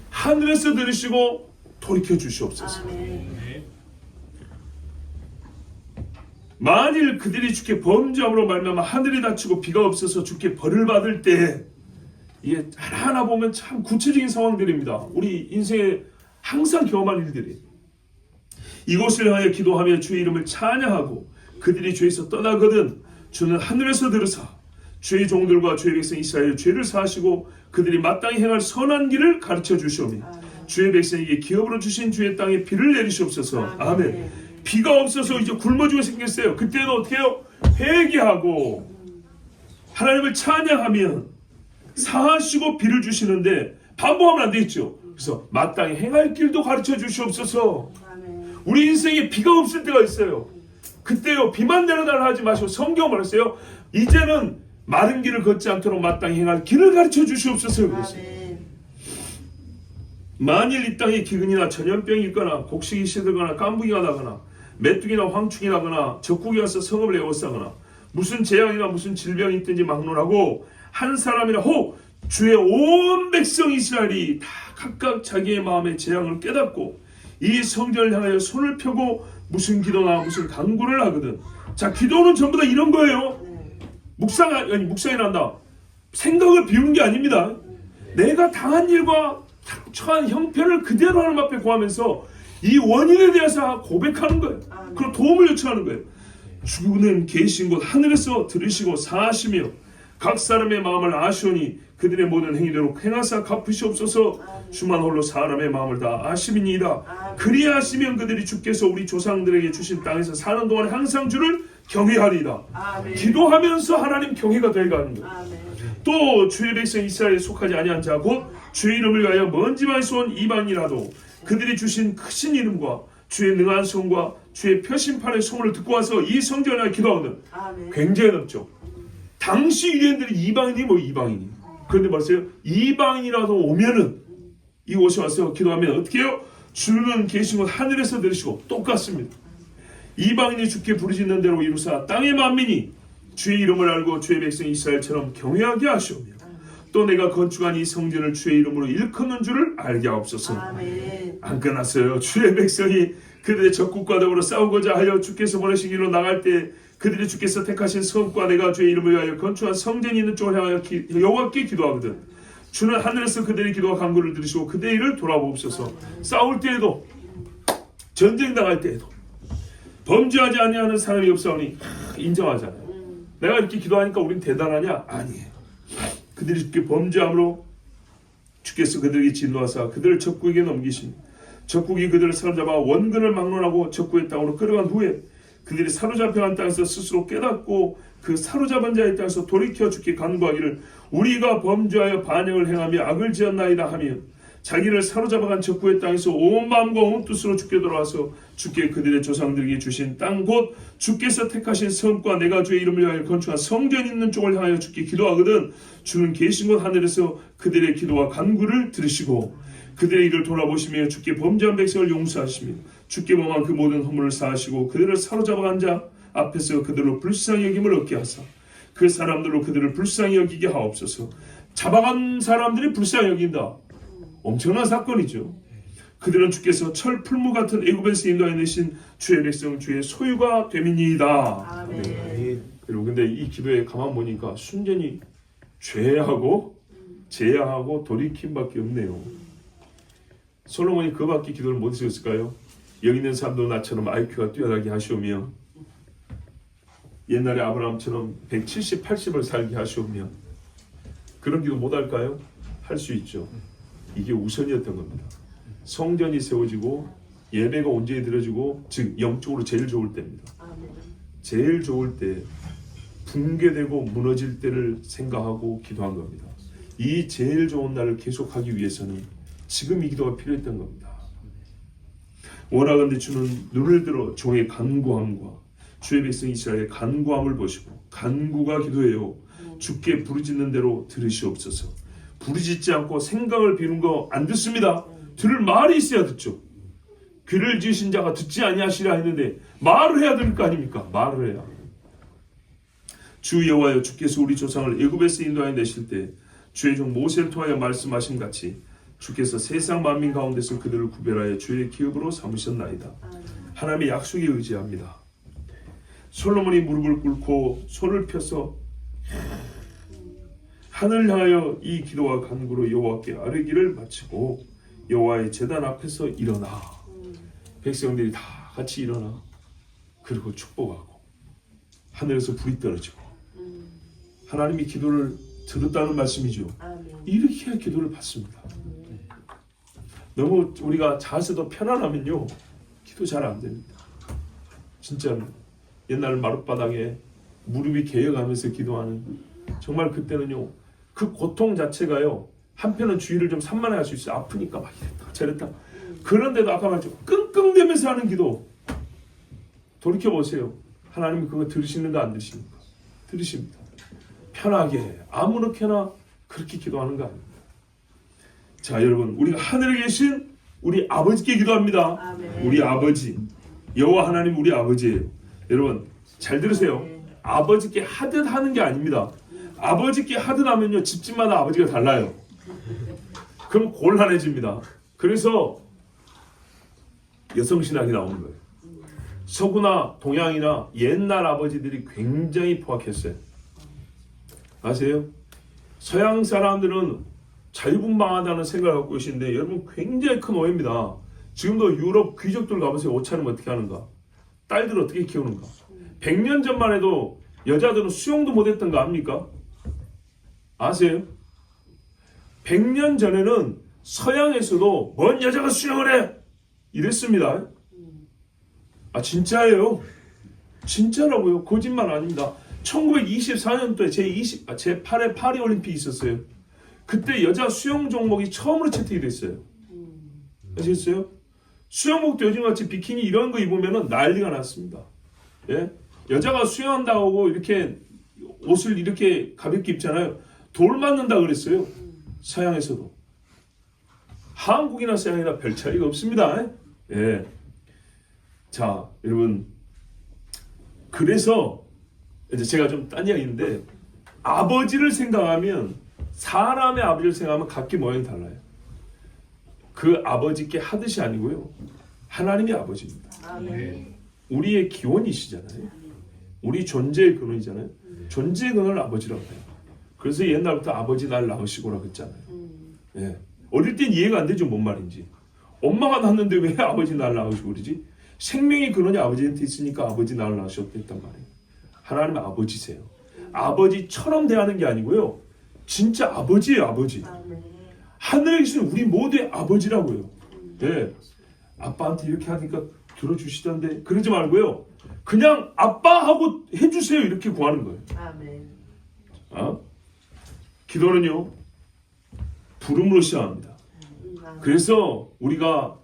하늘에서 들으시고 돌이켜 주시옵소서. 만일 그들이 주께 범죄함으로 말미암아 하늘이 닫히고 비가 없어서 주께 벌을 받을 때, 이게 하나하나 보면 참 구체적인 상황들입니다. 우리 인생에 항상 경험한 일들이. 이곳을 향하여 기도하며 주의 이름을 찬양하고 그들이 죄에서 떠나거든 주는 하늘에서 들으사 주의 종들과 주의 백성 이스라엘의 죄를 사하시고 그들이 마땅히 행할 선한 길을 가르쳐 주시오며 주의 백성에게 기업으로 주신 주의 땅에 비를 내리시옵소서. 아멘. 비가 없어서 이제 굶어 죽게 생겼어요. 그때는 어떻게 해요? 회개하고 하나님을 찬양하면 사하시고 비를 주시는데 반복하면 안 되겠죠. 그래서 마땅히 행할 길도 가르쳐 주시옵소서. 우리 인생에 비가 없을 때가 있어요. 그때요, 비만 내려달라 하지 마시고 성경 말했어요. 이제는 마른 길을 걷지 않도록 마땅히 행할 길을 가르쳐 주시옵소서. 그랬어요. 만일 이 땅에 기근이나 전염병이 있거나 곡식이 시들거나 깐부기가 나거나 메뚜기나 황충이 나거나 적국이 와서 성읍을 에워싸거나 무슨 재앙이나 무슨 질병이 있든지 막론하고 한 사람이나 혹 주의 온 백성 이스라엘이 다 각각 자기의 마음의 재앙을 깨닫고 이 성전을 향하여 손을 펴고 무슨 기도나 무슨 간구를 하거든. 자, 기도는 전부 다 이런 거예요. 묵상이 난다. 생각을 비우는 게 아닙니다. 내가 당한 일과 처한 형편을 그대로 하나님 앞에 구하면서 이 원인에 대해서 고백하는 거예요. 그리고 도움을 요청하는 거예요. 주는 계신 곳 하늘에서 들으시고 사하시며 각 사람의 마음을 아시오니 그들의 모든 행위대로 행하사 갚으시옵소서. 주만 홀로 사람의 마음을 다 아심이니이다. 그리하시면 그들이 주께서 우리 조상들에게 주신 땅에서 사는 동안 항상 주를 경외하리이다. 기도하면서 하나님 경외가 되어가는 거예요. 또 주의 백성 이스라엘에 속하지 아니한 자 곧 주의 이름을 위하여 먼 지방에서 온 이방이라도 그들이 주신 크신 이름과 주의 능한 손과 주의 표심판의 소문을 듣고 와서 이 성전에 기도하거든. 굉장히 넓죠. 당시 유대인들이 이방인이. 그런데 말했어요. 이방인이라도 오면은 이곳에 와서 기도하면 어떻게 해요? 주는 계신 곳 하늘에서 들으시고 똑같습니다. 이방인이 주께 부르짖는 대로 이루사 땅의 만민이 주의 이름을 알고 주의 백성 이스라엘처럼 경외하게 하시오며 또 내가 건축한 이 성전을 주의 이름으로 일컫는 줄을 알게 하옵소서. 안 끝났어요. 주의 백성이 그들의 적국과 더불어 싸우고자 하여 주께서 보내신 길로 나갈 때 그들이 주께서 택하신 성과 내가 주의 이름을 위하여 건축한 성전이 있는 쪽을 향하여 여호와께 기도하거든. 주는 하늘에서 그들의 기도와 간구를 들으시고 그들의 일을 돌아보옵소서. 싸울 때에도 전쟁 나갈 때에도 범죄하지 아니하는 사람이 없사오니 인정하잖아요. 내가 이렇게 기도하니까 우린 대단하냐? 아니에요. 그들이 주께 범죄함으로 주께서 그들에게 진노하사 그들을 적국에게 넘기시니 적국이 그들을 사로잡아 원근을 막론하고 적국의 땅으로 끌어간 후에 그들이 사로잡혀간 땅에서 스스로 깨닫고 그 사로잡은 자의 땅에서 돌이켜 주께 간구하기를 우리가 범죄하여 반역을 행하며 악을 지었나이다 하며 자기를 사로잡아간 적구의 땅에서 온 마음과 온 뜻으로 주께 돌아와서 주께 그들의 조상들에게 주신 땅 곧 주께서 택하신 성과 내가 주의 이름을 위하여 건축한 성전 있는 쪽을 향하여 주께 기도하거든 주는 계신 곳 하늘에서 그들의 기도와 간구를 들으시고 그들의 일을 돌아보시며 주께 범죄한 백성을 용서하시며 주께 범한 그 모든 허물을 사하시고 그들을 사로잡아간 자 앞에서 그들로 불쌍히 여김을 얻게 하사 그 사람들로 그들을 불쌍히 여기게 하옵소서. 잡아간 사람들이 불쌍히 여긴다. 엄청난 사건이죠. 그들은 주께서 철 풀무 같은 애굽에서 인도하여 내신 주의 백성 주의 소유가 됨이니이다. 네. 그리고 근데 이 기도에 가만 보니까 순전히 죄하고 제야하고 돌이킴밖에 없네요. 솔로몬이 그밖에 기도를 못 했을까요? 여기 있는 사람도 나처럼 IQ가 뛰어나게 하시오며 옛날에 아브라함처럼 170, 80을 살게 하시오며 그런 기도 못할까요? 할 수 있죠. 이게 우선이었던 겁니다. 성전이 세워지고 예배가 온전히 드려지고 즉 영적으로 제일 좋을 때입니다. 제일 좋을 때 붕괴되고 무너질 때를 생각하고 기도한 겁니다. 이 제일 좋은 날을 계속하기 위해서는 지금 이 기도가 필요했던 겁니다. 원하건대 주는 눈을 들어 종의 간구함과 주의 백성 이스라엘의 간구함을 보시고 간구가 기도해요. 주께 부르짖는 대로 들으시옵소서. 부르짖지 않고 생각을 비는 거 안 듣습니다. 들을 말이 있어야 듣죠. 귀를 지으신 자가 듣지 아니하시라 했는데 말을 해야 될 거 아닙니까? 말을 해야. 주 여호와여 주께서 우리 조상을 애굽에서 인도하여 내실 때 주의 종 모세를 통하여 말씀하신 같이 주께서 세상 만민 가운데서 그들을 구별하여 주의 기업으로 삼으셨나이다. 하나님의 약속에 의지합니다. 솔로몬이 무릎을 꿇고 손을 펴서 하늘을 향하여 이 기도와 간구로 여호와께 아뢰기를 마치고 여호와의 제단 앞에서 일어나 백성들이 다 같이 일어나 그리고 축복하고 하늘에서 불이 떨어지고 하나님이 기도를 들었다는 말씀이죠. 이렇게 해야 기도를 받습니다. 너무 우리가 자세도 편안하면요 기도 잘 안 됩니다. 진짜로 옛날 마룻바닥에 무릎이 개어가면서 기도하는 정말 그때는요 그 고통 자체가요 한편은 주의를 좀 산만해 할 수 있어요. 아프니까 막 이랬다 저랬다. 그런데도 아까 말했죠 끙끙대면서 하는 기도 돌이켜보세요. 하나님이 그거 들으시는가 안 들으십니까? 들으십니다. 편하게 아무렇게나 그렇게 기도하는 거 아닙니다. 자 여러분 우리가 하늘에 계신 우리 아버지께 기도합니다. 아멘. 우리 아버지 여호와 하나님 우리 아버지예요. 여러분 잘 들으세요. 아버지께 하듯 하는 게 아닙니다. 아버지께 하듯 하면요 집집마다 아버지가 달라요. 그럼 곤란해집니다. 그래서 여성신학이 나오는 거예요. 서구나 동양이나 옛날 아버지들이 굉장히 포악했어요. 아세요? 서양 사람들은 자유분방하다는 생각을 갖고 계시는데 여러분 굉장히 큰 오해입니다. 지금도 유럽 귀족들 가보세요. 옷차림 어떻게 하는가? 딸들 어떻게 키우는가? 100년 전만 해도 여자들은 수영도 못했던 거 압니까? 아세요? 100년 전에는 서양에서도 뭔 여자가 수영을 해? 이랬습니다. 아 진짜예요. 진짜라고요. 거짓말 아닙니다. 1924년도에 제8회 파리 올림픽이 있었어요. 그때 여자 수영 종목이 처음으로 채택이 됐어요. 아시겠어요? 수영복도 요즘같이 비키니 이런 거 입으면 난리가 났습니다. 예? 여자가 수영한다고 이렇게 옷을 이렇게 가볍게 입잖아요. 돌 맞는다 그랬어요. 서양에서도. 한국이나 서양이나 별 차이가 없습니다. 예. 자, 여러분. 그래서 이제 제가 좀 딴 이야기인데 아버지를 생각하면 사람의 아버지를 생각하면 각기 모양이 달라요. 그 아버지께 하듯이 아니고요. 하나님의 아버지입니다. 아멘. 우리의 기원이시잖아요. 우리 존재의 근원이잖아요. 존재의 근원을 아버지라고 해요. 그래서 옛날부터 아버지 날 낳으시고라고 했잖아요. 예. 어릴 땐 이해가 안 되죠. 뭔 말인지. 엄마가 낳았는데 왜 아버지 날 낳으시고 그러지? 생명의 근원이 아버지한테 있으니까 아버지 날 낳으셨다 했단 말이에요. 하나님은 아버지세요. 아버지처럼 대하는 게 아니고요. 진짜 아버지예요. 아버지. 하늘에 계신 우리 모두의 아버지라고요. 네. 아빠한테 이렇게 하니까 들어주시던데 그러지 말고요. 그냥 아빠하고 해주세요. 이렇게 구하는 거예요. 아멘. 기도는요. 부름으로 시작합니다. 그래서 우리가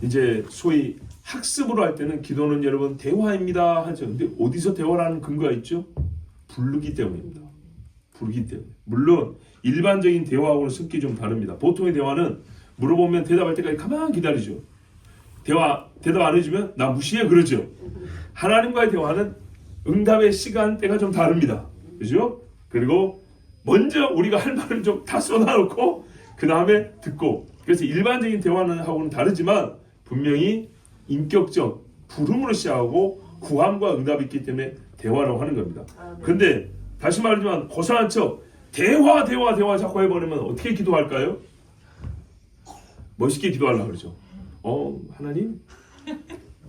이제 소위 학습으로 할 때는 기도는 여러분 대화입니다 하죠. 근데 어디서 대화를 하는 근거가 있죠? 부르기 때문입니다. 부르기 때문에. 물론 일반적인 대화하고는 성격이 좀 다릅니다. 보통의 대화는 물어보면 대답할 때까지 가만히 기다리죠. 대답 안 해주면 나 무시해 그러죠. 하나님과의 대화는 응답의 시간대가 좀 다릅니다. 그죠? 그리고 먼저 우리가 할 말을 좀 다 쏟아놓고 그 다음에 듣고. 그래서 일반적인 대화는 하고는 다르지만 분명히 인격적 부름으로 시작하고 구함과 응답이 있기 때문에 대화라고 하는 겁니다. 그런데 다시 말하지만 고상한 척 대화 자꾸 해버리면 어떻게 기도할까요? 멋있게 기도하려고 그러죠. 하나님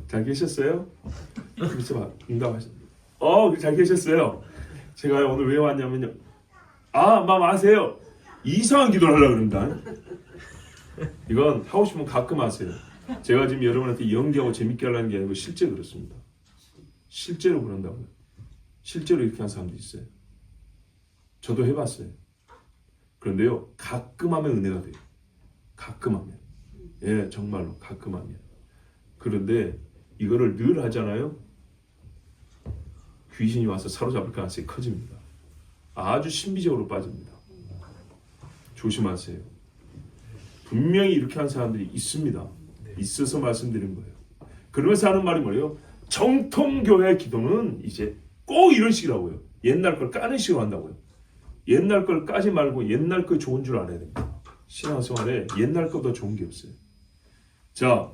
잘 계셨어요? 그렇죠. 응답하셨. 잘 계셨어요. 제가 오늘 왜 왔냐면요. 아세요. 이상한 기도를 하려고 그런다. 이건 하고 싶으면 가끔 하세요. 제가 지금 여러분한테 연기하고 재밌게 하려는 게 아니고 실제 그렇습니다. 실제로 그런다고요. 실제로 이렇게 한 사람도 있어요. 저도 해봤어요. 그런데요, 가끔 하면 은혜가 돼요. 가끔 하면. 예, 정말로 가끔 하면. 그런데 이거를 늘 하잖아요. 귀신이 와서 사로잡을 가능성이 커집니다. 아주 신비적으로 빠집니다. 조심하세요. 분명히 이렇게 한 사람들이 있습니다. 있어서 말씀드린 거예요. 그러면서 하는 말이 뭐예요? 정통교회 기도는 이제 꼭 이런 식이라고요. 옛날 걸 까는 식으로 한다고요. 옛날 걸 까지 말고 옛날 거 좋은 줄 알아야 됩니다. 신앙생활에 옛날 거보다 좋은 게 없어요. 자,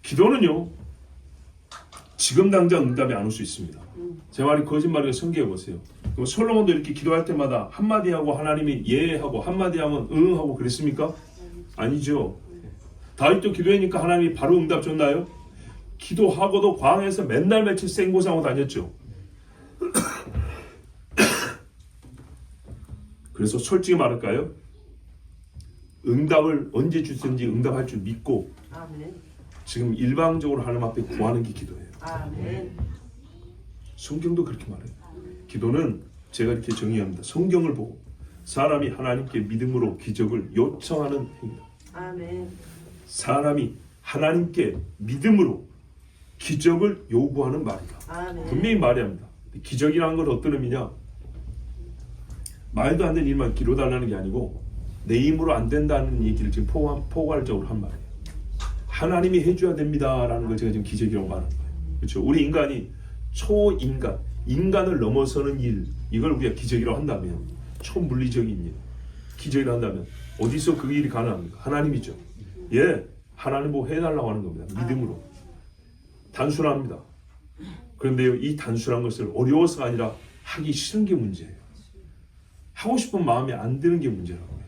기도는요, 지금 당장 응답이 안 올 수 있습니다. 제 말이 거짓말이고 성경해 보세요. 그럼 솔로몬도 이렇게 기도할 때마다 한마디 하고 하나님이 예 하고 한마디 하면 응 하고 그랬습니까? 아니죠. 다윗도 기도하니까 하나님이 바로 응답 줬나요? 기도하고도 광야에서 맨날 며칠 생고생하고 다녔죠. 그래서 솔직히 말할까요? 응답을 언제 주든지 응답할 줄 믿고 지금 일방적으로 하나님 앞에 구하는 게 기도예요. 성경도 그렇게 말해요. 기도는 제가 이렇게 정의합니다. 성경을 보고 사람이 하나님께 믿음으로 기적을 요청하는 행위다. 사람이 하나님께 믿음으로 기적을 요구하는 말이다. 분명히 말해야 합니다. 기적이라는 건 어떤 의미냐? 말도 안 되는 일만 기도달라는 게 아니고 내 힘으로 안 된다는 얘기를 지금 포괄적으로 한 말이에요. 하나님이 해줘야 됩니다라는 걸 제가 지금 기적이라고 말하는 거예요. 그렇죠? 우리 인간이 초인간, 인간을 넘어서는 일, 이걸 우리가 기적이라고 한다면, 초물리적인 일, 기적이라고 한다면 어디서 그 일이 가능합니까? 하나님이죠. 예, 하나님 뭐 해달라고 하는 겁니다. 믿음으로. 단순합니다. 그런데요, 이 단순한 것을 어려워서가 아니라 하기 싫은 게 문제예요. 하고 싶은 마음이 안 드는 게 문제라고요.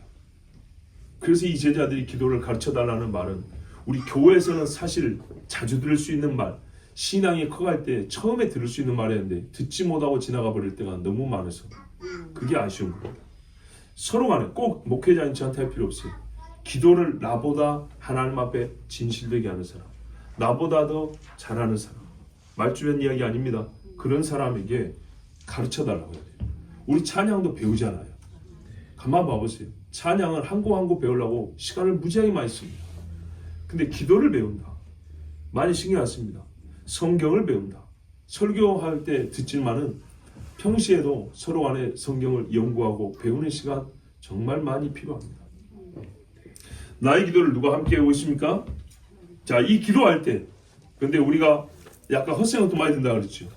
그래서 이 제자들이 기도를 가르쳐달라는 말은 우리 교회에서는 사실 자주 들을 수 있는 말, 신앙이 커갈 때 처음에 들을 수 있는 말이었는데 듣지 못하고 지나가 버릴 때가 너무 많아서 그게 아쉬운 겁니다. 서로 간에 꼭 목회자인 저한테 할 필요 없어요. 기도를 나보다 하나님 앞에 진실되게 하는 사람, 나보다 더 잘하는 사람, 말주변 이야기 아닙니다. 그런 사람에게 가르쳐달라고 해요. 우리 찬양도 배우잖아요. 가만 봐보세요. 찬양은 한 곡 한 곡 배우려고 시간을 무지하게 많이 씁니다. 근데 기도를 배운다. 많이 신경 안 씁니다. 성경을 배운다. 설교할 때 듣지만은 평시에도 서로 간에 성경을 연구하고 배우는 시간 정말 많이 필요합니다. 나의 기도를 누가 함께 하고 있습니까? 자, 이 기도할 때 근데 우리가 약간 헛생각도 많이 든다 그랬죠.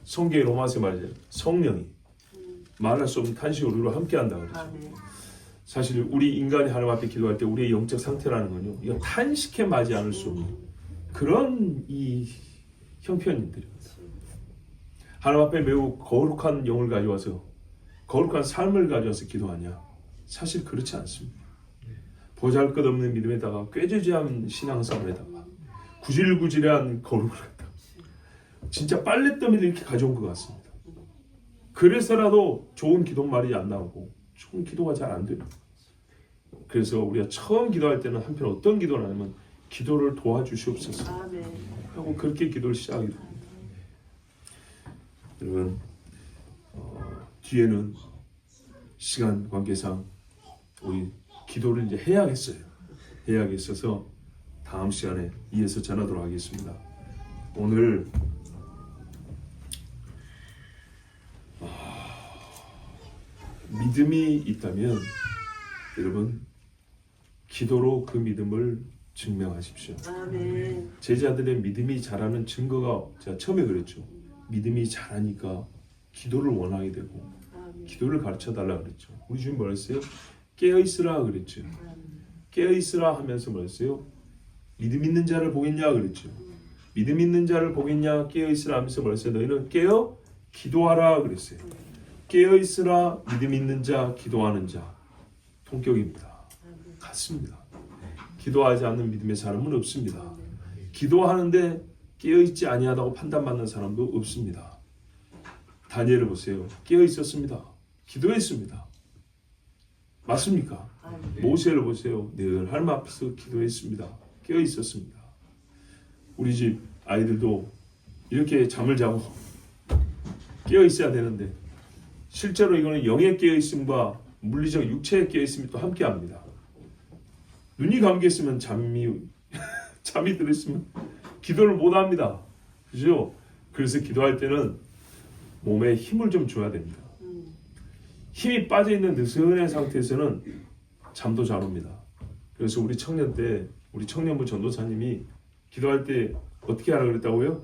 성경의 로마서 말이죠. 성령이 말할 수 없는 탄식으로 우리와 함께 한다 그랬죠. 사실 우리 인간이 하나님 앞에 기도할 때 우리의 영적 상태라는 건요, 이건 탄식에 맞지 않을 수 없는 그런 이 형편들입니다. 하나님 앞에 매우 거룩한 영을 가져와서 거룩한 삶을 가져와서 기도하냐? 사실 그렇지 않습니다. 보잘것없는 믿음에다가 꾀죄죄한 신앙생활에다가 구질구질한 거룩을 갖다 진짜 빨랫더미를 이렇게 가져온 것 같습니다. 그래서라도 좋은 기도말이 안 나오고 좋은 기도가 잘 안 됩니다. 그래서 우리가 처음 기도할 때는 한편 어떤 기도를 하냐면 기도를 도와주시옵소서 하고 그렇게 기도를 시작하게 됩니다. 여러분 뒤에는 시간 관계상 우리 기도를 이제 해야겠어요. 해야겠어서 다음 시간에 이어서 전하도록 하겠습니다. 오늘 믿음이 있다면 여러분 기도로 그 믿음을 증명하십시오. 아멘. 제자들의 믿음이 자라는 증거가 제가 처음에 그랬죠. 믿음이 자라니까 기도를 원하게 되고 아멘. 기도를 가르쳐 달라 그랬죠. 우리 주님 뭐랬어요? 깨어 있으라 그랬죠. 깨어 있으라 하면서 뭐랬어요? 믿음 있는 자를 보겠냐 그랬죠. 믿음 있는 자를 보겠냐 깨어 있으라 하면서 뭐랬어요? 너희는 깨어 기도하라 그랬어요. 깨어 있으라 믿음 있는 자 기도하는 자 통격입니다. 같습니다. 기도하지 않는 믿음의 사람은 없습니다. 기도하는데 깨어 있지 아니하다고 판단받는 사람도 없습니다. 다니엘을 보세요. 깨어 있었습니다. 기도했습니다. 맞습니까? 모세를 보세요. 늘 하나님 앞에서 기도했습니다. 깨어 있었습니다. 우리 집 아이들도 이렇게 잠을 자고 깨어 있어야 되는데 실제로 이거는 영의 깨어 있음과 물리적 육체의 깨어 있음이 또 함께 합니다. 눈이 감겨 있으면 잠이 들었으면 기도를 못 합니다. 그죠? 그래서 기도할 때는 몸에 힘을 좀 줘야 됩니다. 힘이 빠져 있는 느슨한 상태에서는 잠도 잘 옵니다. 그래서 우리 청년 때 우리 청년부 전도사님이 기도할 때 어떻게 하라 그랬다고요?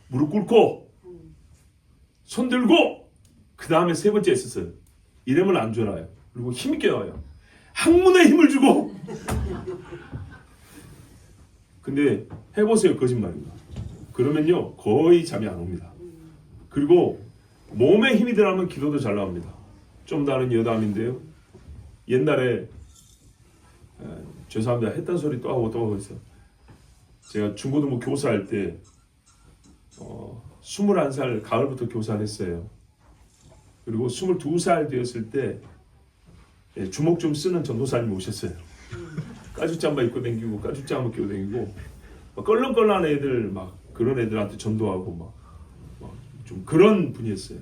무릎 꿇고 손 들고 그 다음에 세 번째 했었어요. 이러면 안 좋아요. 그리고 힘있게 나와요. 항문에 힘을 주고. 근데 해보세요. 거짓말입니다. 그러면요 거의 잠이 안 옵니다. 그리고 몸에 힘이 들어가면 기도도 잘 나옵니다. 좀 다른 여담인데요. 옛날에 죄송합니다. 했던 소리 또 하고 있어요. 제가 중고등부 교사할 때 21살 가을부터 교사를 했어요. 그리고 22살 되었을 때 주먹 좀 쓰는 전도사님이 오셨어요. 까죽잠바 입고 다니고 까죽잠바 끼고 다니고 껄렁껄렁한 애들 막 그런 애들한테 전도하고 막 좀 그런 분이었어요.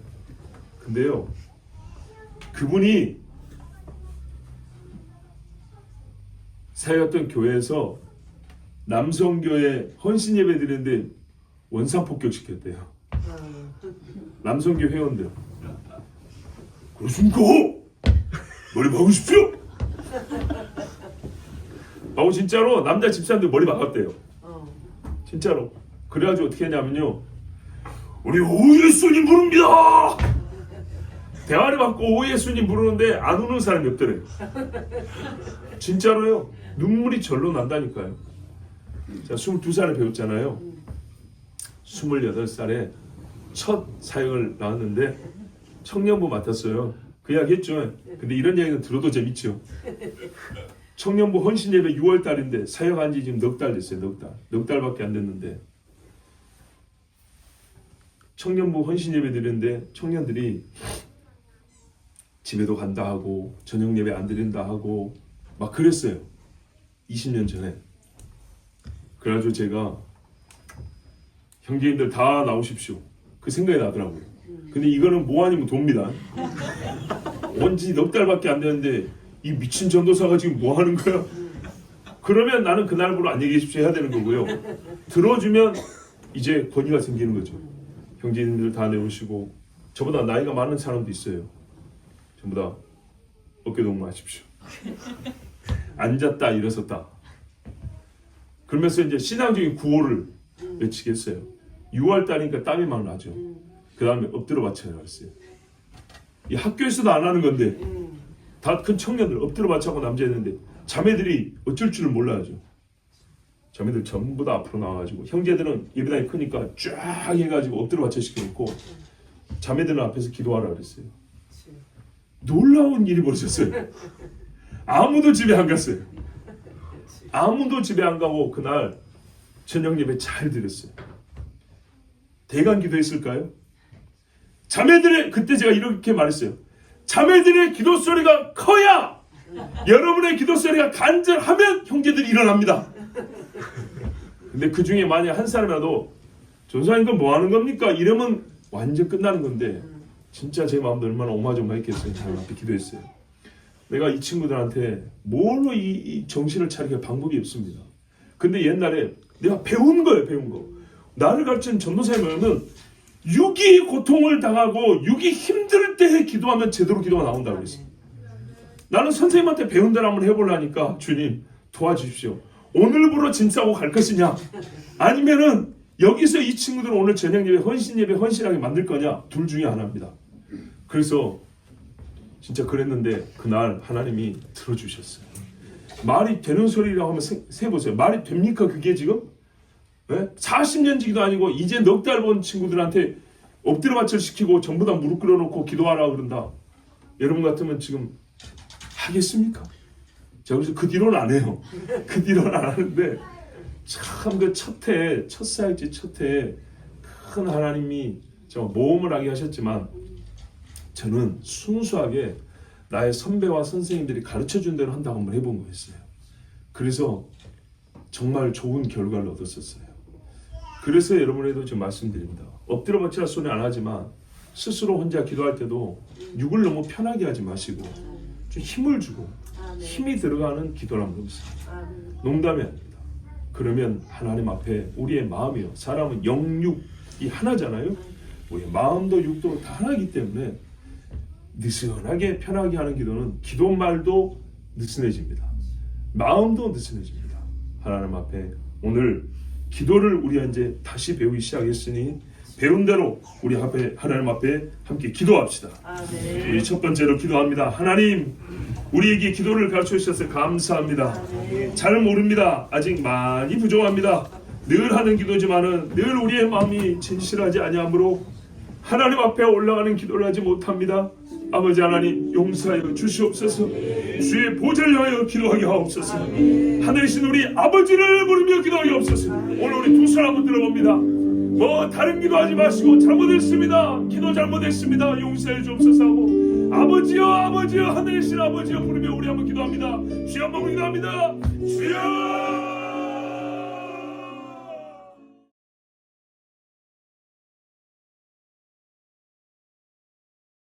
근데요 그분이 사역했던 교회에서 남성교회 헌신 예배 드리는데 원상 폭격시켰대요. 남성교 회원들. 그렇습니까? 머리 박으십시오. 하고 진짜로 남자 집사님들 머리 박았대요. 진짜로. 그래가지고 어떻게 했냐면요. 우리 오 예수님 부릅니다. 대화를 받고 오 예수님 부르는데 안 우는 사람이 없더래요. 진짜로요. 눈물이 절로 난다니까요. 자, 22살에 배웠잖아요. 28살에 첫 사역을 나왔는데 청년부 맡았어요. 그 이야기 했죠. 근데 이런 이야기는 들어도 재밌죠. 청년부 헌신 예배 6월 달인데 사역한 지 지금 넉 달 됐어요. 넉 달밖에 안 됐는데 청년부 헌신 예배 드리는데 청년들이 집에도 간다 하고 저녁 예배 안 드린다 하고 막 그랬어요. 20년 전에. 그래가지고 제가 형제님들 다 나오십시오. 그 생각이 나더라고요. 근데 이거는 뭐 아니면 돕니다. 온지 넉 달밖에 안 되는데 이 미친 전도사가 지금 뭐 하는 거야? 그러면 나는 그날부로 안녕히 계십시오 해야 되는 거고요. 들어주면 이제 권위가 생기는 거죠. 형제님들 다 내오시고 저보다 나이가 많은 사람도 있어요. 전부 다 어깨 동무하십시오. 앉았다 일어섰다. 그러면서 이제 신앙적인 구호를 외치겠어요. 6월 달이니까 땀이 막 나죠. 그 다음에 엎드려 받쳐야 했어요. 이 학교에서도 안 하는 건데 다 큰 청년들 엎드려 받쳐하고 남자였는데 자매들이 어쩔 줄을 몰라야죠. 자매들 전부 다 앞으로 나와가지고 형제들은 예배당이 크니까 쫙 해가지고 엎드려 받쳐 시켜놓고 자매들은 앞에서 기도하라 그랬어요. 놀라운 일이 벌어졌어요. 아무도 집에 안 갔어요. 아무도 집에 안 가고 그날 저녁 예배 잘 드렸어요. 대강 기도했을까요? 자매들의 그때 제가 이렇게 말했어요. 자매들의 기도 소리가 커야 여러분의 기도 소리가 간절하면 형제들이 일어납니다. 근데 그 중에 만약 한 사람이라도 전사님 건 뭐 하는 겁니까? 이러면 완전 끝나는 건데 진짜 제 마음도 얼마나 오마조마했겠어요. 하나님 앞에 기도했어요. 내가 이 친구들한테 뭘로 이 정신을 차리게 방법이 없습니다. 근데 옛날에 내가 배운 거예요. 배운 거. 나를 가르친 전도사님 뭐냐면 육이 고통을 당하고 육이 힘들 때 기도하면 제대로 기도가 나온다고 그랬어요. 나는 선생님한테 배운 대로 한번 해보려니까 주님 도와주십시오. 오늘부로 짐 싸고 갈 것이냐 아니면은 여기서 이 친구들은 오늘 저녁 예배 헌신 예배 헌신하게 만들 거냐 둘 중에 하나입니다. 그래서 진짜 그랬는데 그날 하나님이 들어주셨어요. 말이 되는 소리라고 하면 세보세요. 말이 됩니까 그게 지금? 네? 40년 지기도 아니고 이제 넉 달 본 친구들한테 엎드려 받쳐 시키고 전부 다 무릎 꿇어놓고 기도하라 그런다. 여러분 같으면 지금 하겠습니까? 자, 그래서 그 뒤로는 안 해요. 그 뒤로는 안 하는데 참 그 첫해 첫사역지 첫해 큰 하나님이 저 모험을 하게 하셨지만 저는 순수하게 나의 선배와 선생님들이 가르쳐준 대로 한다고 한번 해본 거였어요. 그래서 정말 좋은 결과를 얻었었어요. 그래서 여러분에도 지금 말씀드립니다. 엎드려 받치라 소리 안 하지만 스스로 혼자 기도할 때도 육을 너무 편하게 하지 마시고 좀 힘을 주고 힘이 들어가는 기도를 한번 해보세요. 농담이 아닙니다. 그러면 하나님 앞에 우리의 마음이요. 사람은 영육이 하나잖아요. 우리의 마음도 육도 다 하나이기 때문에 느슨하게 편하게 하는 기도는 기도말도 느슨해집니다. 마음도 느슨해집니다. 하나님 앞에 오늘 기도를 우리가 이제 다시 배우기 시작했으니 배운 대로 우리 앞에 하나님 앞에 함께 기도합시다. 우리 첫 번째로 기도합니다. 하나님 우리에게 기도를 가르쳐 주셔서 감사합니다. 잘 모릅니다. 아직 많이 부족합니다. 늘 하는 기도지만은 늘 우리의 마음이 진실하지 아니하므로 하나님 앞에 올라가는 기도를 하지 못합니다. 아버지 하나님 용서하여 주시옵소서. 주의 보좌를 향하여 기도하게 하옵소서. 하늘이신 우리 아버지를 부르며 기도하게 하옵소서. 오늘 우리 두 손 한번 들어봅니다. 뭐 다른 기도하지 마시고 잘못했습니다. 기도 잘못했습니다. 용서해 주옵소서 하고 아버지여 아버지여 하늘이신 아버지여 부르며 우리 한번 기도합니다. 주여 한번 기도합니다. 주여